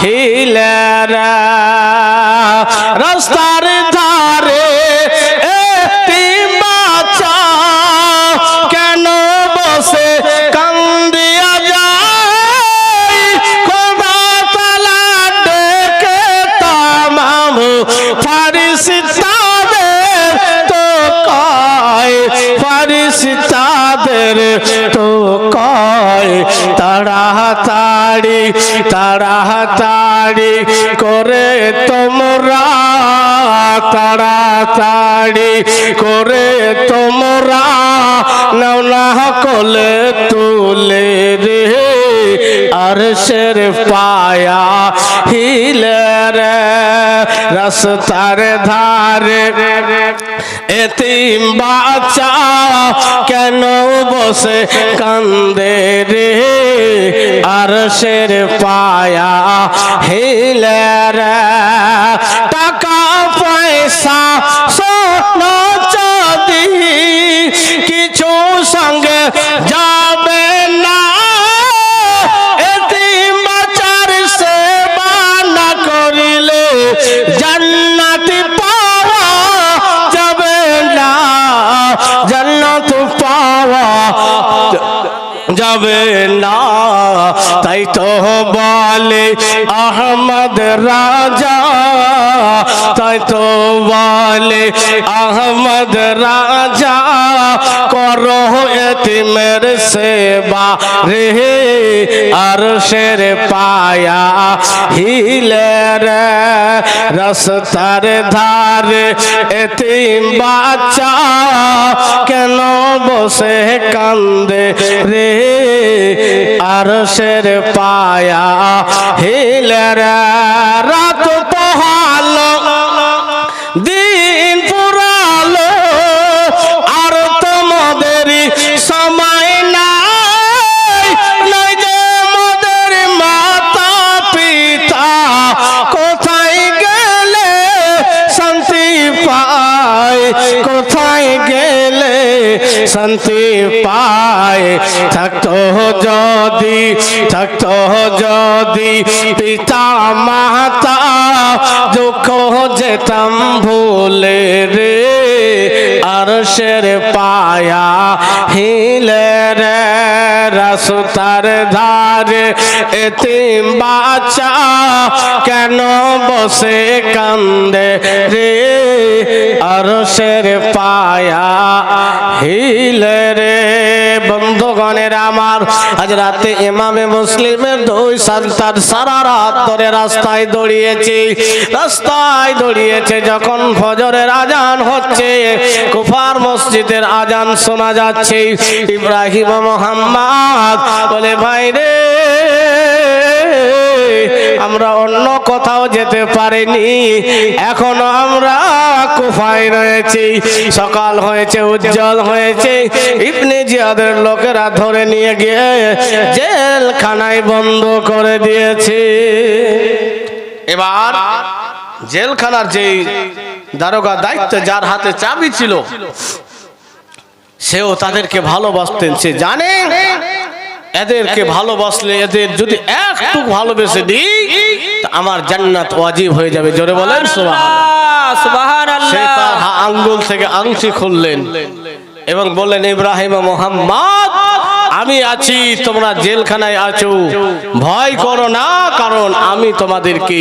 হিলে রে। রাস্তার ধারে এতিম বাচ্চা কেন বসে কান্দিয়া যায়, খোদা তাআলা ডেকে তামাম ফারিস্তাদের তো কয়, ফারিস্তাদের তো কয়, তাড়াতাড়ি করে তোমরা, তাড়াতাড়ি করে তোমরা নাও না কোলে তুলে রে, আরশের পায়া হিলে রে। রাস্তার ধারে এতিম বাচ্চা কেন বসে কান্দে রে, আরশের পায়া হিলে রে। টাকা পয়সা সোনা চাঁদি কিছু সঙ্গে যাবে না, এতিম যাবে না। তাই তো বলে আহমদ রাজা, তাই তো বলে আহমদ রাজা, করো এতিমের সেবা রে আরশের পায়া হিলে রে। রাস্তার ধারে এতিম বাচ্চা কেন বসে কান্দে রে আরশের পায়া হিলে রে। রাত পোহালো দিন পুরালো আর তোমাদেরই সময় নাই, নাই যে মোদের মাতা পিতা কোথায় গেলে শান্তি পায়, কোথায় গেলে শান্তি পায়। থাকতো যদি, থাকতো যদি পিতা মাতা দুঃখ যেতাম ভুলে রে আরশের পায়া হিলে রে। রাস্তার ধারে এতিম বাচ্চা কেন বসে কান্দে রে আরশের পায়া হিলে রে। বন্ধুগণের আমার, আজ রাতে ইমামে মুসলিমের দুই সন্তান সারা রাত ধরে রাস্তায় দৌড়িয়েছে, রাস্তায় দৌড়িয়েছে। যখন ফজরের আজান হচ্ছে, কুফার মসজিদের আজান শোনা যাচ্ছে, ইব্রাহিম মোহাম্মদ বলে ভাই রে আমরা অন্য কোথাও যেতে পারিনি, এখনো আমরা কুফায় রয়েছি। সকাল হয়েছে, উজ্জ্বল হয়েছে, ইবনে জিয়াদের লোকেরা ধরে নিয়ে গিয়ে জেলখানায় বন্ধ করে দিয়েছে। এবার জেলখানার যে দারোগা দায়িত্ব, যার হাতে চাবি ছিল, সেও তাদেরকে ভালোবাসতেন। সে জানে এদেরকে ভালোবাসলে, এদের যদি একটু ভালোবেসে দিই আমার জান্নাত ওয়াজিব হয়ে যাবে। জোরে বলেন সুবহানাল্লাহ, সুবহানাল্লাহ। সে তার আঙ্গুল থেকে আংটি খুললেন এবং বললেন, ইব্রাহিম মোহাম্মদ আমি আছি, তোমরা জেলখানায় আছো, ভয় করো না, কারণ আমি তোমাদেরকে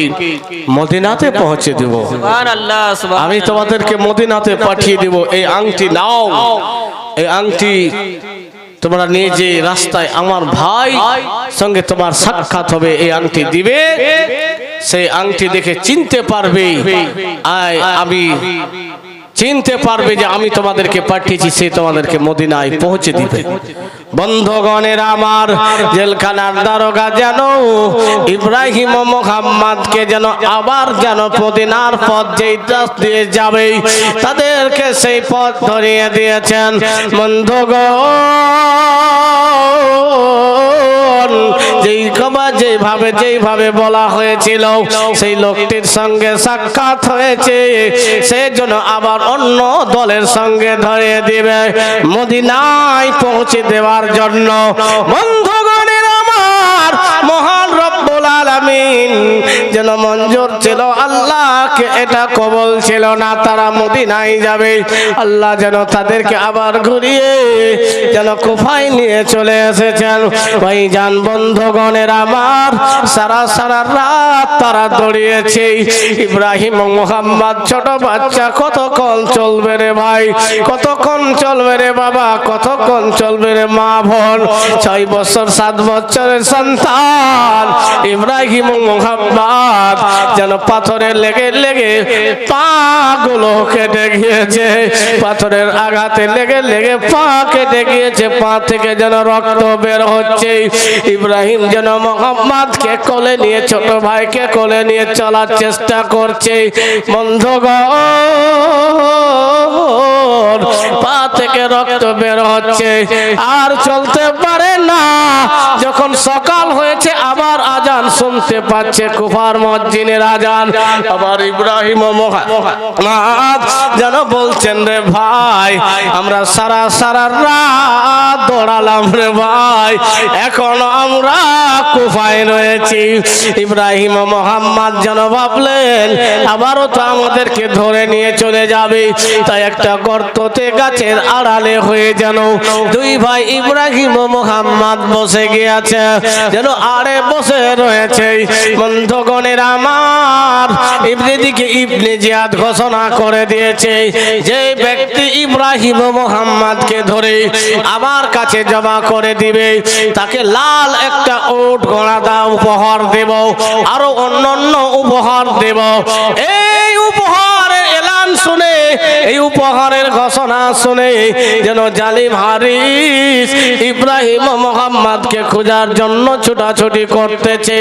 মদিনাতে পৌঁছে দেব। সুবহানাল্লাহ, সুবহানাল্লাহ। আমি তোমাদেরকে মদিনাতে পাঠিয়ে দেব। এই আংটি নাও, এই আংটি তোমরা নিয়ে যে রাস্তায় আমার ভাই সঙ্গে তোমার সাক্ষাৎ হবে, এই আংটি দিবে, সেই আংটি দেখে চিনতে পারবে, আমি চিনতে পারবে যে আমি তোমাদেরকে পাঠিয়েছি, সে তোমাদেরকে মদিনায় পৌঁছে দিবে। বন্ধুগণের আমার, জেলখানার দারোগা যেন ইব্রাহিম ও মুহাম্মদকে যেন আবার যেন মদিনার পথ যেই দিয়ে যাবে, তাদেরকে সেই পথ ধরিয়ে দিয়েছেন। বন্ধুগণ, যেইভাবে বলা হয়েছিল সেই লোকটির সঙ্গে সাক্ষাৎ হয়েছে, সেই জন্য আবার অন্য দলের সঙ্গে ধরিয়ে দিবে মদিনায় পৌঁছে দেওয়ার জন্য। বন্ধুগণের আমার, মহান রব্বুল আলামিন যেন মঞ্জুর ছিল, আল্লাহকে এটা কবল ছিল না, তারা মদিনায় যাবে। আল্লাহ যেন তাদেরকে আবার ঘুরিয়ে যেন কুফায় নিয়ে চলে এসেছেন। ভাইজান, বন্ধুগণের আমার, সারা রাত তারা দৌড়িয়েছে। ইব্রাহিম ও মুহাম্মদ ছোট বাচ্চা, কতক্ষণ চলবে রে ভাই, কতক্ষণ চলবে রে বাবা, কতক্ষণ চলবে রে মা বোন। 6 বছর 7 বছরের সন্তান ইব্রাহিম ও মুহাম্মদ যেন পাথরে লেগে লেগে পা গুলো কেটে গিয়েছে, পাথরের আঘাতে লেগে লেগে পা কেটে গিয়েছে, পা থেকে যেন রক্ত বের হচ্ছে। ইব্রাহিম যেন মুহাম্মদকে কোলে নিয়ে, ছোট ভাইকে কোলে নিয়ে চলার চেষ্টা করছে। বন্ধুগণ, পা থেকে রক্ত বের হচ্ছে, আর চলতে পারে না। যখন সকাল হয়েছে আবার আজান শুনতে পাচ্ছে কুফার মুয়াজ্জিনের আজান। আবার ইব্রাহিম মোহাম্মদ যেন বলছেন রে ভাই আমরা সারা রাত দৌড়ালাম রে ভাই, এখন আমরা কুফায় রয়েছি। ইব্রাহিম মোহাম্মদ যেন ভাবলেন আবারও তো আমাদেরকে ধরে নিয়ে চলে যাবে, তাই একটা গর্ততে গাছের আড়ালে হয়ে যেন দুই ভাই ইব্রাহিম ও মোহাম্মদ বসে গিয়েছে, যেন আড়ে বসে রয়েছে। বন্ধুগণের আমার, এদিকে ইবনে জিয়াদ ঘোষণা করে দিয়েছে যে ব্যক্তি ইব্রাহিম ও মোহাম্মদকে ধরে আমার কাছে জমা করে দিবে তাকে লাল একটা উট ঘোড়া দা উপহার দেব, আরো অন্যান্য উপহার দেব। এই উপহারের এলান শুনে, এই উপহারের ঘোষণা শুনে যেন জালিম হারিস ইব্রাহিম ও মোহাম্মদকে খোঁজার জন্য ছোটাছুটি করতেছে,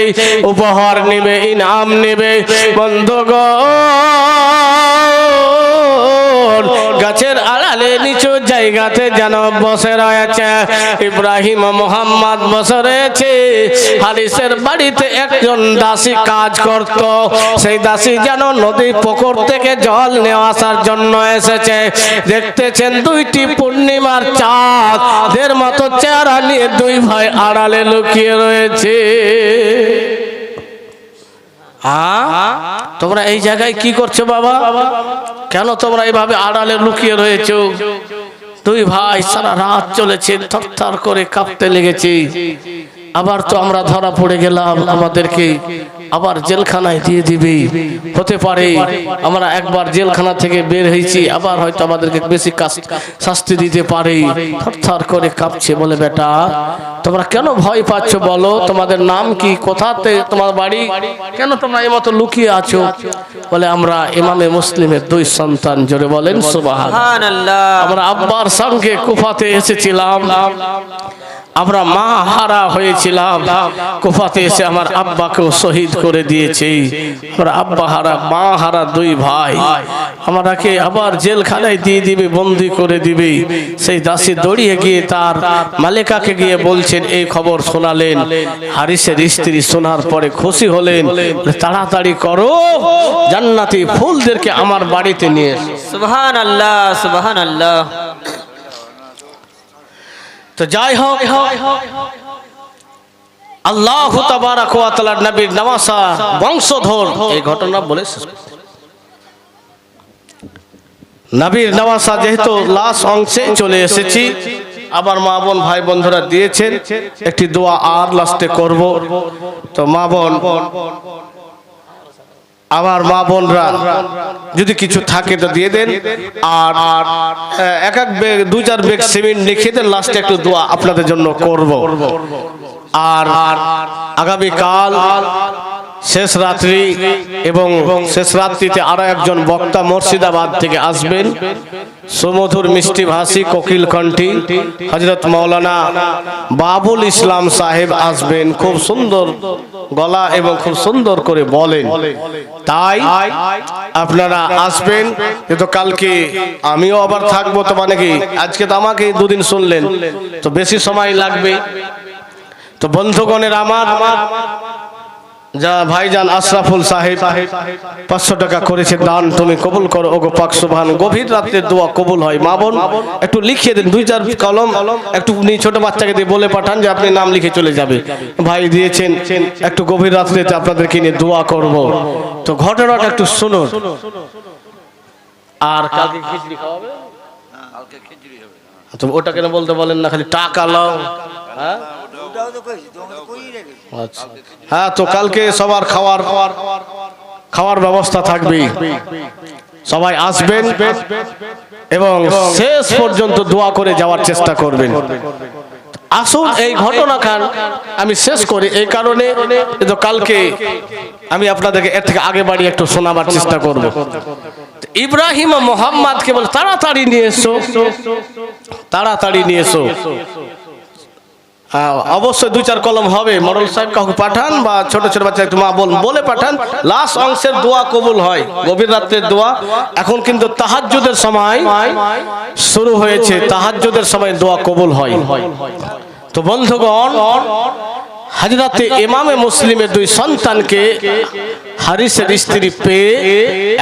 উপহার নেবে, ইনাম নেবে। বন্ধুগণ, গাছের আড়ালে নিচু জায়গাতে যেন বসে রয়েছে ইব্রাহিম ও মোহাম্মদ বসে রয়েছে। হারিসের বাড়িতে একজন দাসী কাজ করত, সেই দাসী যেন নদী পুকুর থেকে জল নিয়ে আসার জন্য এসেছে। দেখতেছেন দুইটি পূর্ণিমার চাঁদের মতো চেহারা নিয়ে দুই ভাই আড়ালে লুকিয়ে রয়েছে। তোমরা এই জায়গায় কি করছো বাবা? কেন তোমরা এইভাবে আড়ালে লুকিয়ে রয়েছো? দুই ভাই সারা রাত চলেছে, থরথর করে কাঁপতে লেগেছে। আবার তো আমরা ধরা পড়ে গেলাম, আমাদেরকে আবার জেলখানায় দিয়ে দিবে। হতে পারে আমরা একবার জেলখানা থেকে বের হয়েছি, আবার হয়তো আমাদেরকে বেশি শাস্তি দিতে পারে। থরথর করে কাঁপছে। বলে বেটা তোমরা কেন ভয় পাচ্ছ বলো? তোমাদের নাম কি? কোথাতে তোমার বাড়ি? কেন তোমরা এই মতো লুকিয়ে আছো? বলে আমরা ইমামে মুসলিমের দুই সন্তান। জোরে বলেন সুবহানাল্লাহ। আমরা আব্বার সঙ্গে কুফাতে এসেছিলাম, আমরা মা হারা হয়েছিলাম। কুফাতে এসে আমার আব্বাকেও শহীদ করে দিয়েছে। আমরা আব্বা হারা মা হারা দুই ভাই, আমাকে আবার জেলখানায় দিয়ে দিবে, বন্দি করে দিবে। সেই দাসী দৌড়িয়ে গিয়ে তার মালিকাকে গিয়ে বলছেন, এই খবর শোনালেন। হারিসের স্ত্রী শোনার পরে খুশি হলেন, তাড়াতাড়ি করো, জান্নাতি ফুলদেরকে আমার বাড়িতে নিয়ে এসো। সুবহানাল্লাহ, সুবহানাল্লাহ। তো যাই হোক, আল্লাহু তাবারাক ওয়া তাআলার নবীর নওয়াসা বংশধর এই ঘটনা বলে নবীর নওয়াসা যেহেতু লাশ অংশে চলে এসেছি, আবার মা বোন ভাই বন্ধুরা দিয়েছেন একটি দোয়া আর লাস্টে করব। তো মা বোন, আমার মা বোনরা যদি কিছু থাকে তো দিয়ে দেন, আর এক এক ব্যাগ 2-4 ব্যাগ সিমেন্ট লিখে দেন, লাস্টে একটু দোয়া আপনাদের জন্য করব। আর আগামী কাল শেষ রাত্রি এবং শেষ রাত্রিতে আরো একজন বক্তা মুর্শিদাবাদ থেকে আসবেন, সুমধুর মিষ্টি ভাষী কোকিল কণ্ঠী হযরত মাওলানা বাবুল ইসলাম সাহেব আসবেন। খুব সুন্দর গলা এবং খুব সুন্দর করে বলেন, তাই আপনারা আসবেন। কিন্তু কালকে আমিও আবার থাকবো, তো মানে কি আজকে তো আমাকে 2 দিন শুনলেন, তো বেশি সময় লাগবে। তো বন্ধুগণের আমার, যা ভাইজান আশরাফুল সাহেব 500 টাকা করেছে দান, তুমি কবুল করো ওগো পাক সুবহান। গভীর রাতে দোয়া কবুল হয়। মা বোন একটু লিখিয়ে দেন, 2-4 কলম একটু ছোট বাচ্চাকে দিয়ে বলে পাঠান যে আপনি নাম লিখে চলে যাবে। ভাই দিয়েছেন, একটু গভীর রাত্রিতে আপনাদেরকে নিয়ে দোয়া করব। তো ঘটনাটা একটু শুনুন। আর কালকে খিচড়ি খাওয়াবে? কালকে খিচড়ি হবে। তো ওটা কেন বলতে বলেন না, খালি টাকা লাও। হ্যাঁ আচ্ছা, হ্যাঁ, তো কালকে সবার খাওয়ার ব্যবস্থা থাকবে, সবাই আসবেন এবং শেষ পর্যন্ত দোয়া করে যাওয়ার চেষ্টা করবেন। আসুন এই ঘটনাখান আমি শেষ করি এই কারণে, তো কালকে আমি আপনাদেরকে এর থেকে আগে বাড়ি একটু শোনাবার চেষ্টা করব। ইব্রাহিম ও মোহাম্মদকে বলে তাড়াতাড়ি নিয়ে এসো, তাড়াতাড়ি নিয়ে এসো। অবশ্যই 2-4 কলম হবে, মডেল সাহেব কাউকে পাঠান বা ছোট ছোট বাচ্চা একটু মা বলে পাঠান। লাস্ট অংশের দোয়া কবুল হয়, গভীর রাতের দোয়া। এখন কিন্তু তাহাজ্জুদের সময় শুরু হয়েছে, তাহাজ্জুদের সময় দোয়া কবুল হয়। তো বন্ধুগণ, হযরতে ইমামে মুসলিমের দুই সন্তানকে হারিসের স্ত্রী পেয়ে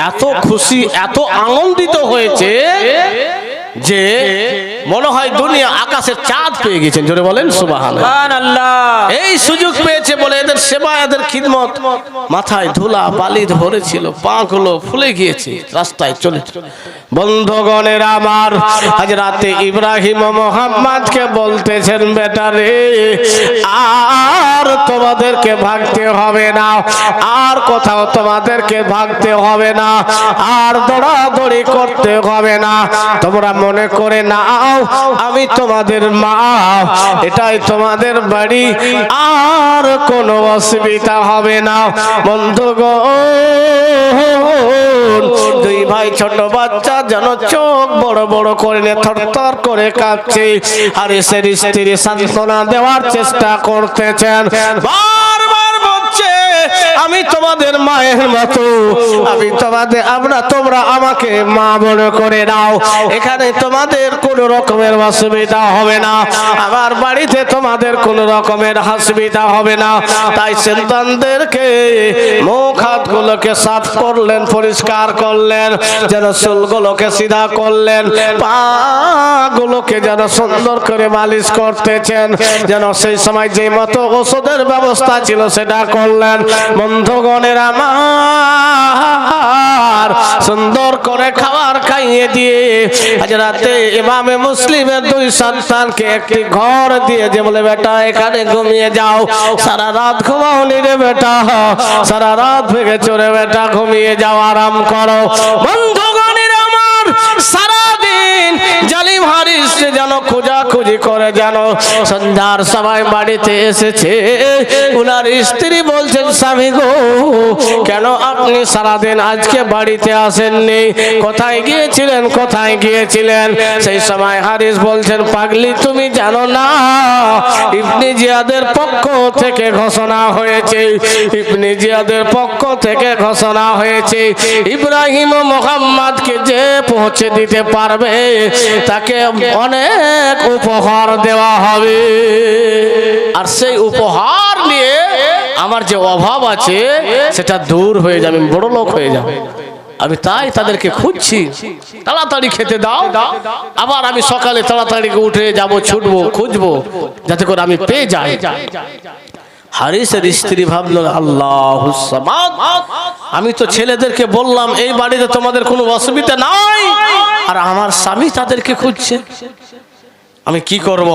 এত খুশি এত আনন্দিত হয়েছে যে মনে হয় দুনিয়া আকাশের চাঁদ পেয়ে গেছেন। জোরে বলেন সুবহানাল্লাহ। সুবহানাল্লাহ। এই সুযোগ পেয়েছে বলে এদের সেবা এদের খিদমত, মাথায় ধুলা বালি ভরেছিল, পা গুলো ফুলে গিয়েছে, রাস্তায় চলে। বন্ধুগণের আমার, হযরতে ইব্রাহিম মুহাম্মদকে বলতেছেন, বেটা রে আর তোমাদেরকে ভাগতে হবে না, আর কোথাও তোমাদেরকে ভাগতে হবে না, আর দৌড়াদৌড়ি করতে হবে না। তোমরা মনে করে নাও আমি তোমাদের মা, এটাই তোমাদের বাড়ি, আর কোনো অসুবিধা হবে না। বন্ধুগণ, দুই ভাই ছোট বাচ্চা যেন চোখ বড় বড় করে নিয়ে থরথর করে কাঁপছে, আর এসের স্ত্রী সান্ত্বনা দেওয়ার চেষ্টা করতেছেন। বারবার বলছে আমি তোমাদের মায়ের মতো, আমি তোমাদের তোমরা আমাকে মা মনে করে নাও, এখানে তোমাদের কোনো রকমের অসুবিধা হবে না, আমার বাড়িতে তোমাদের কোনো রকমের অসুবিধা হবে না। তাই সন্তানদেরকে মুখ হাত গুলোকে সাফ করলেন, পরিষ্কার করলেন, যেন চুলগুলোকে সিধা করলেন, পা গুলোকে যেন সুন্দর করে মালিশ করতেছেন, যেন সেই সময় যে মতো ওষুধের ব্যবস্থা ছিল সেটা করলেন। বন্ধুগণের আমার, সুন্দর করে খাবার খাইয়ে দিয়ে হযরতে ইমামে মুসলিমের দুই সন্তানকে একটি ঘর দিয়ে যে বলে, বেটা এখানে ঘুমিয়ে যাও, সারা রাত ঘুমাওনি রে বেটা, সারা রাত ভেগে চড়ে বেটা ঘুমিয়ে যাও, আরাম করো। বন্ধুগণের আমার, সারাদিন জালিম হারিস যেন খোঁজাখুঁজি করে, যেন সন্ধ্যার সময় বাড়িতে এসেছে। উনার স্ত্রী বলছেন, স্বামী গো কেন আপনি সারাদিন আজকে বাড়িতে আসেননি, কোথায় গিয়েছিলেন, কোথায় গিয়েছিলেন? সেই সময় হারিস বলছেন, পাগলি তুমি জানো না ইবনে জিয়াদের পক্ষ থেকে ঘোষণা হয়েছে, ইবনে জিয়াদের পক্ষ থেকে ঘোষণা হয়েছে ইব্রাহিম ও মুহাম্মদকে যে পৌঁছে দিতে পারবে তাকে অনেক উপহার দেওয়া হবে, আর সেই উপহার নিয়ে আমার যে অভাব আছে সেটা দূর হয়ে যাবে, আমি বড় লোক হয়ে যাবে। আমি তাই তাদেরকে খুঁজছি, তাড়াতাড়ি খেতে দাও, আবার আমি সকালে তাড়াতাড়ি উঠে যাব, ছুটবো, খুঁজবো, যাতে করে আমি পেয়ে যাই। হারিসের স্ত্রী ভাবলেন, আল্লাহুস সামাদ, আমি তো ছেলেদেরকে বললাম এই বাড়িতে তোমাদের কোনো অসুবিধা নাই, আর আমার স্বামী তাদেরকে খুঁজছে, আমি কি করব?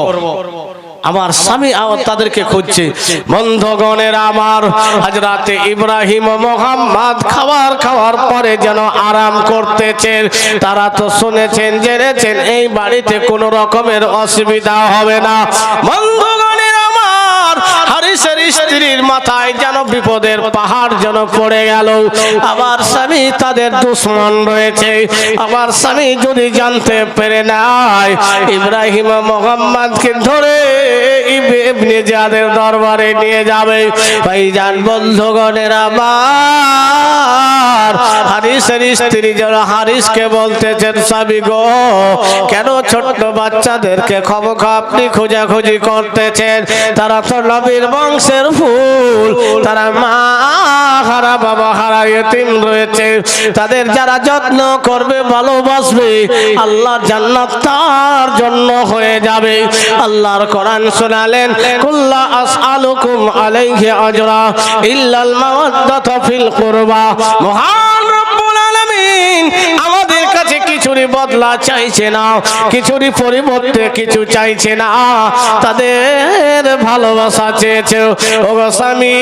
আমার স্বামী তাদেরকে খুঁজছে। বন্ধুগণের আমার, হযরতে ইব্রাহিম মুহাম্মদ খাবার খাওয়ার পরে যেন আরাম করতেছেন, তারা তো শুনেছেন জেনেছেন এই বাড়িতে কোনো রকমের অসুবিধা হবে না। বন্ধুগণের আমার, হারিসের স্ত্রীর মাথায় যেন বিপদের পাহাড় যেন পড়ে গেল। আমার স্বামী তাদের দুশমন রয়েছে, আমার স্বামী যদি জানতে পেরে নাই ইব্রাহিম মুহাম্মদকে ধরে ইবনে জিয়াদের দরবারে নিয়ে যাবে। ভাইজান বন্ধুগণের আমার, হারিসের স্ত্রী যেন হারিসকে বলতেছেন, স্বামী গো কেন ছোট্ট বাচ্চাদেরকে খবর আপনি খোঁজাখুঁজি করতেছেন? তারা তো নবীর বংশের ফুল, তারা মা হারা বাবা হারা ইতিম রয়েছে, তাদের যারা যত্ন করবে ভালোবাসবে আল্লাহর জান্নাত তার জন্য হয়ে যাবে। আল্লাহর কোরআন শোনালেন, কুল্লা আসআলুকুম আলাইহি আজরা ইল্লাল মাওয়াদ্দাতা ফিল কুরবা। মহান রব্বুল আলামিন আমাদের কাছে কিছুরই বদলা চাইছে না, কিছুরই পরিবর্তে কিছু চাইছে না, তাদের ভালোবাসা চেয়েছে। ও স্বামী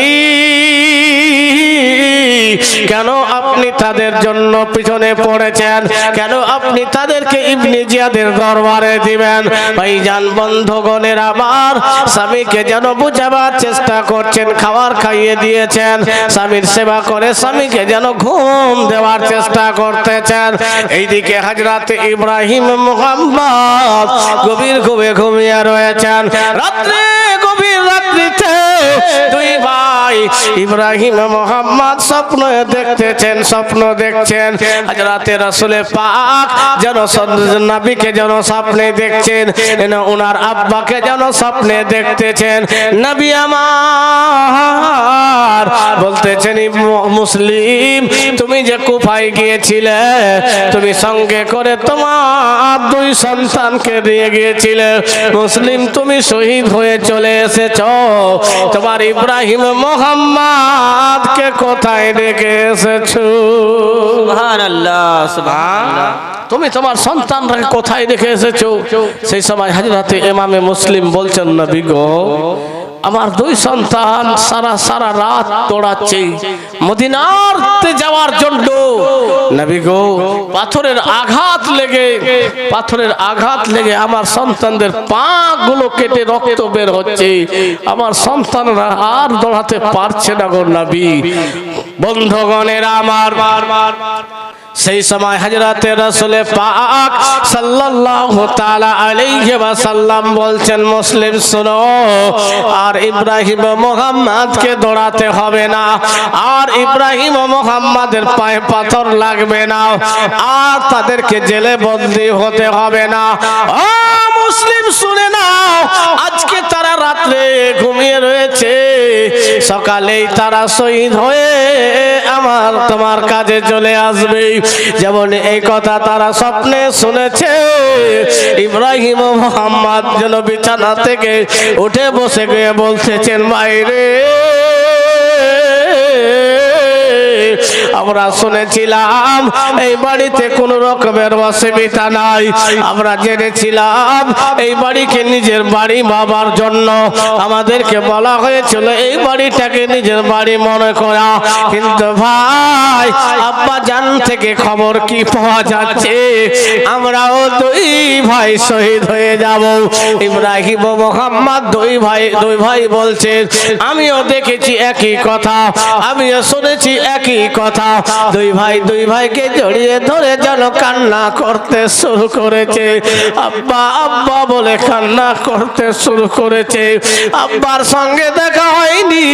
কেন আপনি তাদের জন্য পিছনে পড়েছেন? কেন আপনি তাদেরকে ইবনে জিয়াদের দরবারে দিবেন? ভাইজান বন্ধুগণের আমার, স্বামীকে যেন বুঝাবার চেষ্টা করছেন, খাবার খাইয়ে দিয়েছেন, স্বামীর সেবা করে স্বামীকে যেন ঘুম দেওয়ার চেষ্টা করতেছেন। এইদিকে হযরতে ইব্রাহিম মুহাম্মদ গভীর ঘুমে ঘুমিয়ে রয়েছেন। রাত্রে গভীর রাত্রিতে দুই ভাই ইব্রাহিম মোহাম্মদ স্বপ্ন দেখছেন হযরতে রাসূল পাক যেন নবীকে যেন স্বপ্নে দেখছেন, ওনার আব্বাকে যেন স্বপ্নে দেখতেছেন। নবী আমার বলতেছেন, মুসলিম তুমি যে কুফায় গিয়েছিলে, তুমি সঙ্গে করে তোমার দুই সন্তানকে দিয়ে গিয়েছিলে। মুসলিম তুমি শহীদ হয়ে চলে এসেছো, তোমার ইব্রাহিম মোহাম্মদকে কোথায় রেখে এসেছো? সুবহানাল্লাহ, সুবহানাল্লাহ। তুমি তোমার সন্তানকে কোথায় রেখে এসেছো? সেই সময় হযরতে ইমামে মুসলিম বলছেন, নবী গো, আমার দুই সন্তান সারা রাত দৌড়াচ্ছে মদিনাতে যাওয়ার জন্য। নবী গো, পাথরের আঘাত লেগে আমার সন্তানদের পা গুলো কেটে রক্ত বের হচ্ছে, আমার সন্তানরা আর দৌড়াতে পারছে না গো নবী। বন্ধুগণেরা আমার, সেই সময় হযরতে রাসূল পাক সাল্লাল্লাহু তাআলা আলাইহি ওয়াসাল্লাম বলছেন, মুসলিম শোনো, আর ইব্রাহিম মুহাম্মদকে দৌড়াতে হবে না, আর ইব্রাহিম মুহাম্মদের পায়ে পাথর লাগবে না, আর তাদেরকে জেলে বন্দী হতে হবে না। ও মুসলিম শুনে নাও, আজকে তারা রাত্রে ঘুমিয়ে রয়েছে, সকালেই তারা শহীদ হয়ে আমার তোমার কাজে চলে আসবে। যেমন এই কথা তারা স্বপ্নে শুনেছে, ইব্রাহিম মুহাম্মদ যেন বিছানা থেকে উঠে বসে গিয়ে বলতেছেন, বাইরে আমরা শুনেছিলাম এই বাড়িতে কোন রকমের অসুবিধা নাই, আমরা জেনেছিলাম এই বাড়িকে নিজের বাড়ি ভাবার জন্য আমাদেরকে বলা হয়েছিল এই বাড়িটাকে নিজের বাড়ি মনে করা। কিন্তু ভাই, আব্বা জান থেকে খবর কি পাওয়া যাচ্ছে, আমরাও দুই ভাই শহীদ হয়ে যাব। ইব্রাহিম মুহাম্মদ দুই ভাই বলছে, আমিও দেখেছি একই কথা, আমিও শুনেছি একই কথা। দুই ভাইকে জড়িয়ে ধরে যেন কান্না করতে শুরু করেছে, আব্বা আব্বা বলে কান্না করতে শুরু করেছে। আব্বার সঙ্গে দেখা হয়নি,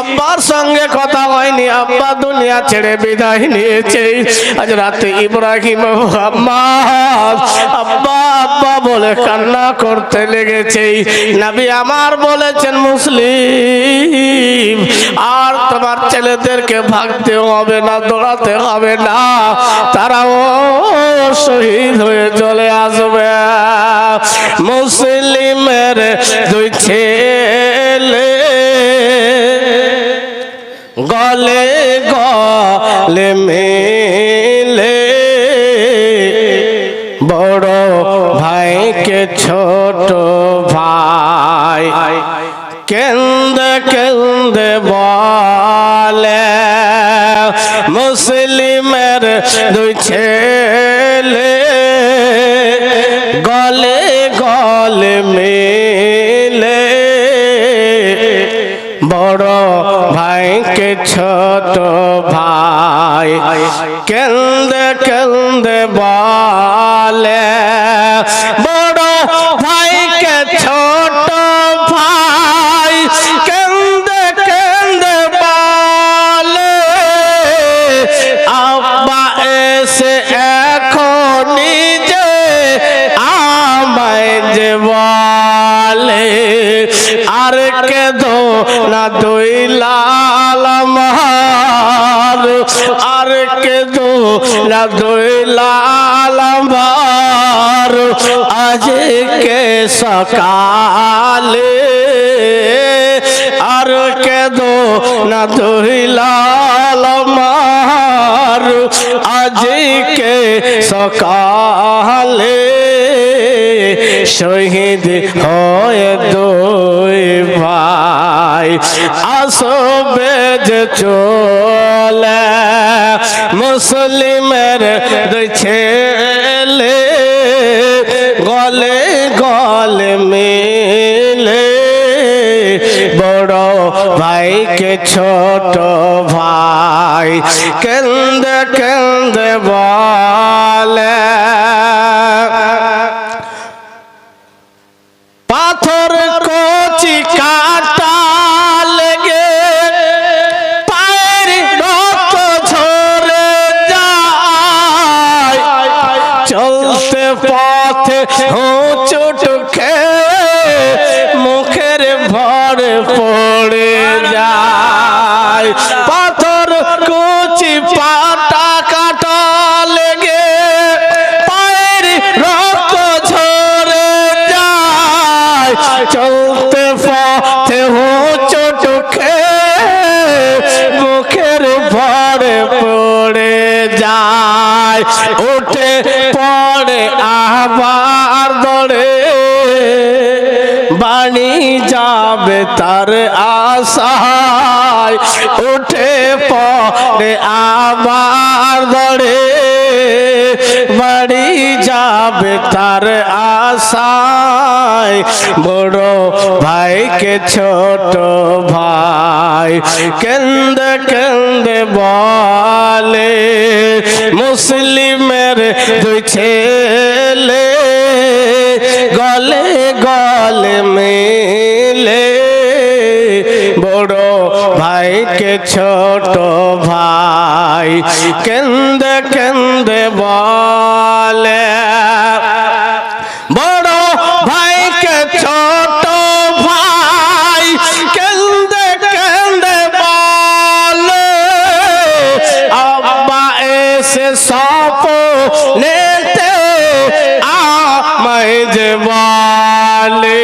আব্বার সঙ্গে কথা হয়নি, আব্বা দুনিয়া ছেড়ে বিদায় নিয়েছে। আজ রাতে ইব্রাহিম মুহাম্মদ আব্বা আব্বা বলে কান্না করতে লেগেছে। নবী আমার বলেছেন, মুসলিম আর তোমার ছেলেদেরকে ভাগতে হবে না, দৌড়াতে হবে না, তারাও শহীদ হয়ে চলে আসবে। মুসলিমের দুই ছেলে গলে গলে মিলে বড় ভাইকে ছোট ভাই কেন্দে কেন্দে বলে, মুসলিমের দুই ছেলে গলে গলে মিলে বড় ভাইকে ছোট ভাই কেন্দে কেন্দে বলে, বড় ভাইকে ছোট ভাই কেন্দে কেন্দে বলে, আব্বা এসে এখন নিজে আমায় যে বলে, আর কেঁদো না দুই লাল আমার, আর কেঁদো না দুই লাল আমার, আজকে সকালে আর কেঁদো না দুই লাল আমার, আজকে সকালে শহীদ হয়ে দুই ভাই আসবে যে চলে, মুসলিমের দুই ছেলে গলে গলে মিলে বড় ভাইকে ছোট ভাই কেন্দে কেন্দে বলে, পাথর কচি কাটা পড়ে যায় পাথর কুচি পাটা কাটা লেগে পায়ের রক্ত ঝরে যায় চলতে পথে হোঁচট খেয়ে মুখের ভরে পড়ে যায় উঠে পড়ে আবার দৌড়ে বাণী যাবে তার আশায় উঠে পড়ে আবার দৌড়ে বাড়ি যাবে তার আশায় বড় ভাইকে ছোট ভাই কেন্দে কেন্দে বলে মুসলিমের দুই ছেলে গলে গলে মিলে বড় ভাইকে ছোট ভাই কেন্দে কেন্দে বলে বড় ভাইকে ছোট ভাই কেন্দে কেন্দে বলে আব্বা এসে স্বপ্নেতে আমায় যে বলে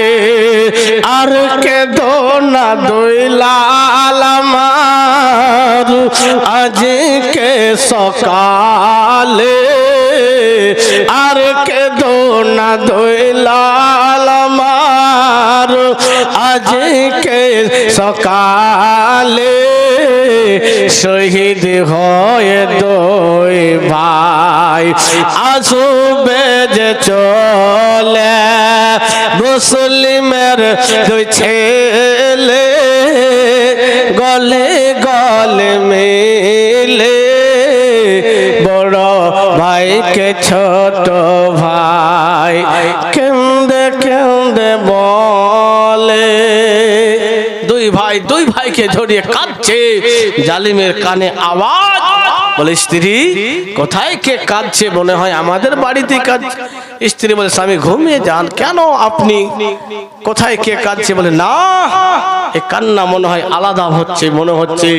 আর কেঁদো না দইলাল আমার আজকে সকালে আর কেঁদো না দইলাল আমার আজকে সকালে শহীদ হয়ে দুই ভাই আসবে যে চলে মুসলিমের দুই ছেলে গলে গলে মিলে বড় ভাইকে ছোট ভাই কেন্দে কেন্দে বলে দুই ভাইকে জড়িয়ে কাঁদছে জালিমের কানে আওয়াজ বলে স্ত্রী কোথায় কে কাঁদছে মনে হয় আমাদের বাড়িতে কাঁদছে স্ত্রী বলে স্বামী ঘুমিয়ে যান কেন আপনি কোথায় কে কাঁদছে বলে না এই কান্না মনে হয় আলাদা হচ্ছে মনে হচ্ছে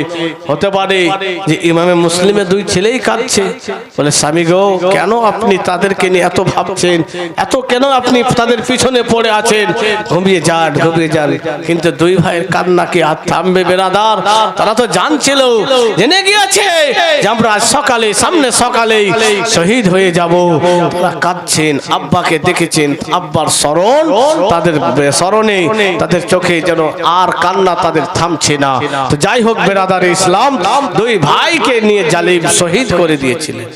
হতে পারে যে ইমামে মুসলিমের দুই ছেলেই কাঁদছে বলে স্বামী গো কেন আপনি তাদেরকে নিয়ে এত ভাবছেন এত কেন আপনি তাদের পিছনে পড়ে আছেন ঘুমিয়ে যান কিন্তু দুই ভাইয়ের কান্না কি আর থামবে বেরাদার তারা তো জানছিল জেনে গিয়েছে যে আমরা আজ সকালে সামনে সকালেই শহীদ হয়ে যাব তারা কাঁদছেন আব্বাকে দেখেছেন আব্বার স্মরণ তাদের স্মরণে তাদের চোখে যেন আর কান্না তাদের থামছে না তো যাই হোক বেরাদার ইসলাম দুই ভাইকে নিয়ে জালিম শহীদ করে দিয়েছিলেন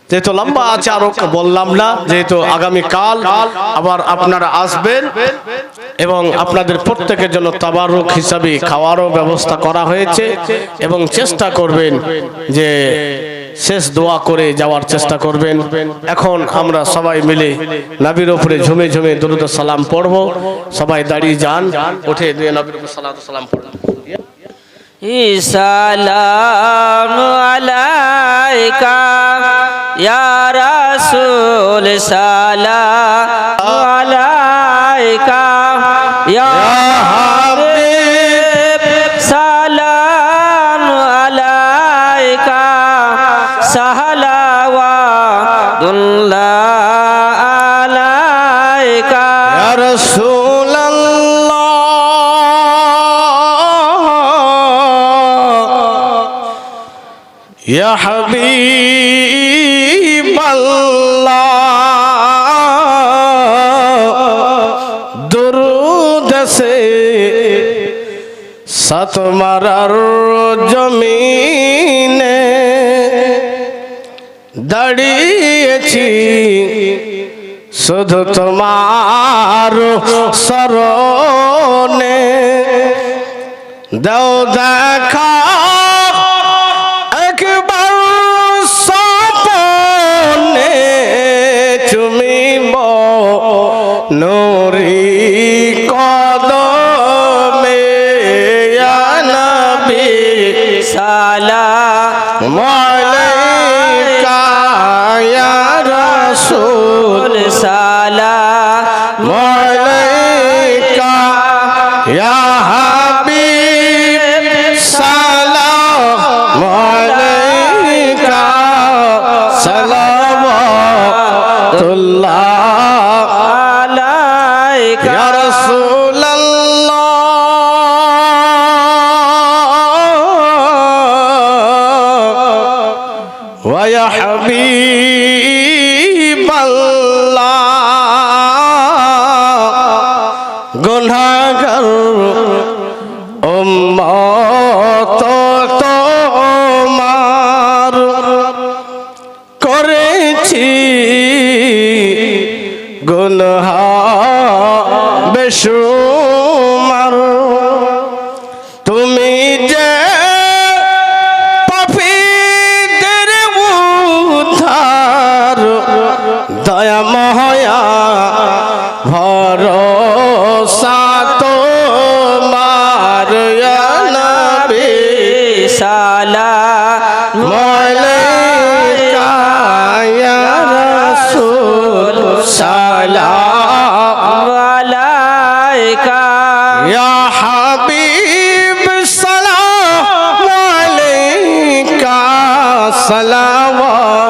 যেহেতু লম্বা আছে আরো বললাম না যেহেতু আগামী কাল আবার আপনারা আসবেন এবং আপনাদের প্রত্যেকের জন্য তাবারুক হিসাবে খাওয়ারও ব্যবস্থা করা হয়েছে এবং চেষ্টা করবেন যে শেষ দোয়া করে যাওয়ার চেষ্টা করবেন এখন আমরা সবাই মিলে নবীর উপরে ঝুমে ঝুমে দুরূদ ও সালাম পড়ব সবাই দাঁড়িয়ে যান উঠে নবীর উপরে সালাত ও সালাম পড়ব সালাম আলাইকা ইয়া রাসূল সালাম আলাইকা ইয়া হাবিব সালাম আলাইকা সালাওয়াতুল্লাহ আলাইকা ইয়া রাসূলুল্লাহ ইয়া হাবিবাল্লাহ দুরূদ সে সাত মারার জমিনে দাঁড়িয়েছি শুধু তোমার শরণে দাও দেখা একবার স্বপ্নে চুমিব নূরি কদমে ইয়া নবী সালাম আলাইকা ইয়া রাসূল সালাম আলাইকা ইয়া হাবিব ইয়া হাবিবাল্লাহ গুনাহগার উম্মত তোমার করেছি গুনাহ বেশুমার তুমি যে পাপীদের উদ্ধার দয়াময়া ভরসা তোমার ইয়া নবী সালাম আলাইকা ইয়া রাসূল সালাম আলাইকা ইয়া হাবিব সালাম আলাইকা সালাওয়াতুল্লাহ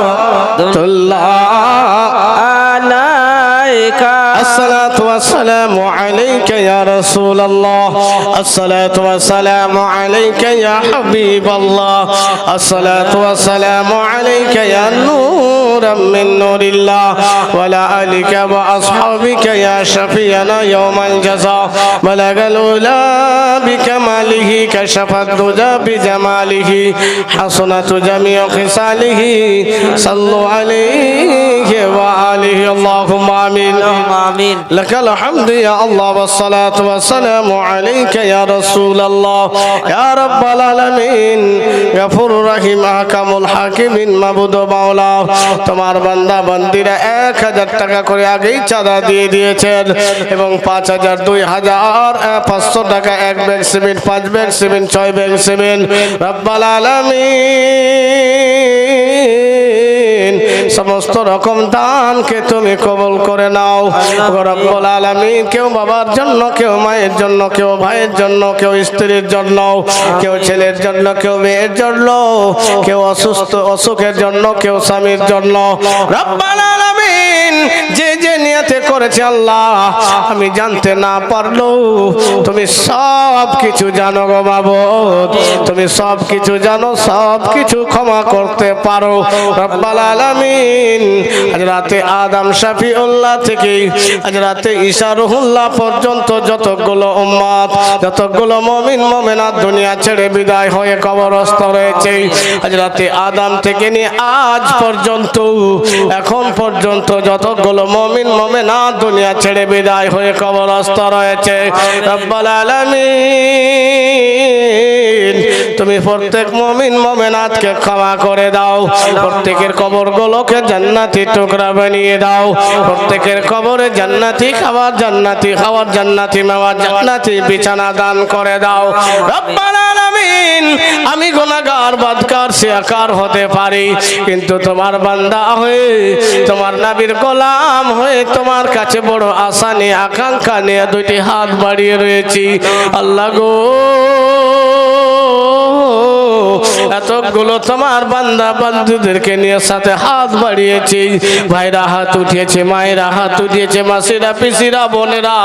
আলাইকা الصلاة والسلام عليك يا رسول الله الصلاة والسلام عليك يا حبيب الله الصلاة والسلام عليك يا نورا من نور الله وعلى آلك وأصحابك يا شفيعنا يوم الجزاء بلغ الأولى بكماله كشف الدجى بجماله حسنة جميع خصاله صلوا عليه وآله اللهم آمين আমিন لك الحمد يا الله والصلاة والسلام عليك يا رسول الله يا رب العالمين غفور رحيم أحكم الحاكمين মাবুদ মাওলা তোমার বান্দা বান্দীরা 1000 টাকা করে আগেই চাঁদা দিয়ে দিয়েছেন এবং 5000 2000 500 টাকা এক bag cement 5 bag cement 6 bag cement রব্বুল আলামিন সমস্ত রকম দানকে তুমি কবুল করে নাও রব্বুল আলামিন কেউ বাবার জন্য কেউ মায়ের জন্য কেউ ভাইয়ের জন্য কেউ স্ত্রীর জন্য কেউ ছেলের জন্য কেউ মেয়ের জন্য কেউ অসুখের জন্য কেউ স্বামীর জন্য রব্বুল আলামিন যে যে নিয়তে করেছে আল্লাহ আমি জানতে না পারলেও তুমি সব কিছু জানো গো মাবুদ তুমি সব কিছু জানো সব কিছু ক্ষমা করতে পারো রব্বুল আলামিন আজ রাতে আদম শাফিউল্লাহ থেকে আজ রাতে ঈসা রুহুল্লাহ পর্যন্ত যতগুলো উম্মত যতগুলো মুমিন মুমিনাত দুনিয়া ছেড়ে বিদায় হয়ে কবরস্থ রয়েছে আজ রাতে আদম থেকে নিয়ে আজ পর্যন্ত এখন পর্যন্ত যতগুলো মুমিন মুমিনাত দুনিয়া ছেড়ে বিদায় হয়ে কবরস্থ রয়েছে রব্বুল আলামিন তুমি প্রত্যেক মুমিন মুমিনাতকে ক্ষমা করে দাও প্রত্যেকের কবরগুলোকে জান্নাতি টুকরা বানিয়ে দাও প্রত্যেকের কবরে জান্নাতি খাবার জান্নাতি মাওয়া জান্নাতি বিছানা দান করে দাও রব্বুল আলামিন আমি গুনাহগার বাদকার শিয়াকার হতে পারি কিন্তু তোমার বান্দা হয়ে তোমার নবীর গোলাম হয়ে তোমার কাছে বড় আশা নিয়ে আকাঙ্ক্ষা নিয়ে দুইটি হাত বাড়িয়ে রয়েছি আল্লাহ গো এতগুলো তোমার বান্দা বান্দীদেরকে নিয়ে সাথে হাত বাড়িয়েছি ভাইরা হাত উঠিয়েছে মায়েরা হাত উঠিয়েছে মাসিরা পিসিরা বোনেরা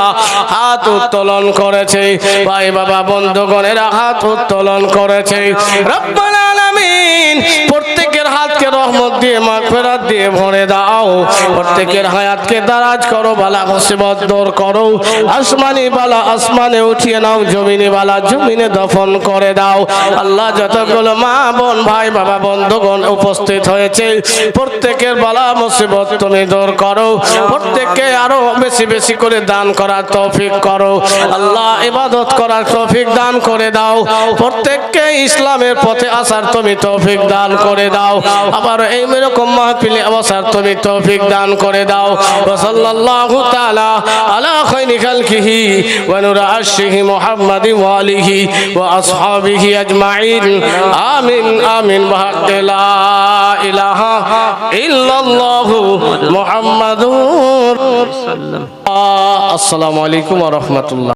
হাত উত্তোলন করেছে ভাই বাবা বন্ধুগণেরা হাত উত্তোলন করেছে রব্বুল আলামিন প্রত্যেকের হাতকে রহমত দিয়ে মাগফিরাত দিয়ে ভরে দাও প্রত্যেকের হায়াতকে দারাজ করো বালা মুসিবত দূর করো আসমানি বালা আসমানে উঠিয়ে নাও জমিনে বালা জমিনে দফন করে দাও আল্লাহ যতগুলো মা বোন ভাই বাবা বন্ধুগণ উপস্থিত হয়েছে প্রত্যেকের বালা মুসিবত তুমি দূর করো প্রত্যেককে আরো বেশি বেশি করে দান করার তৌফিক করো আল্লাহ ইবাদত করার তৌফিক দান করে দাও প্রত্যেককে ইসলামের পথে আসার তুমি তৌফিক দান করে দাও আবার এই এরকম মাহফিলে আসার তুমি তৌফিক দান করে দাও সাল্লাল্লাহু তাআলা আলা খায়রি খালকিহি ওয়া নূর আরশিহি মুহাম্মাদি ওয়া আলিহি ওয়া আসহাবিহি আজমাইন আমিন আমিন বিহাক্কি লা ইলাহা ইল্লাল্লাহু মুহাম্মাদুর আসসালামু আলাইকুম ওয়া রাহমাতুল্লাহ।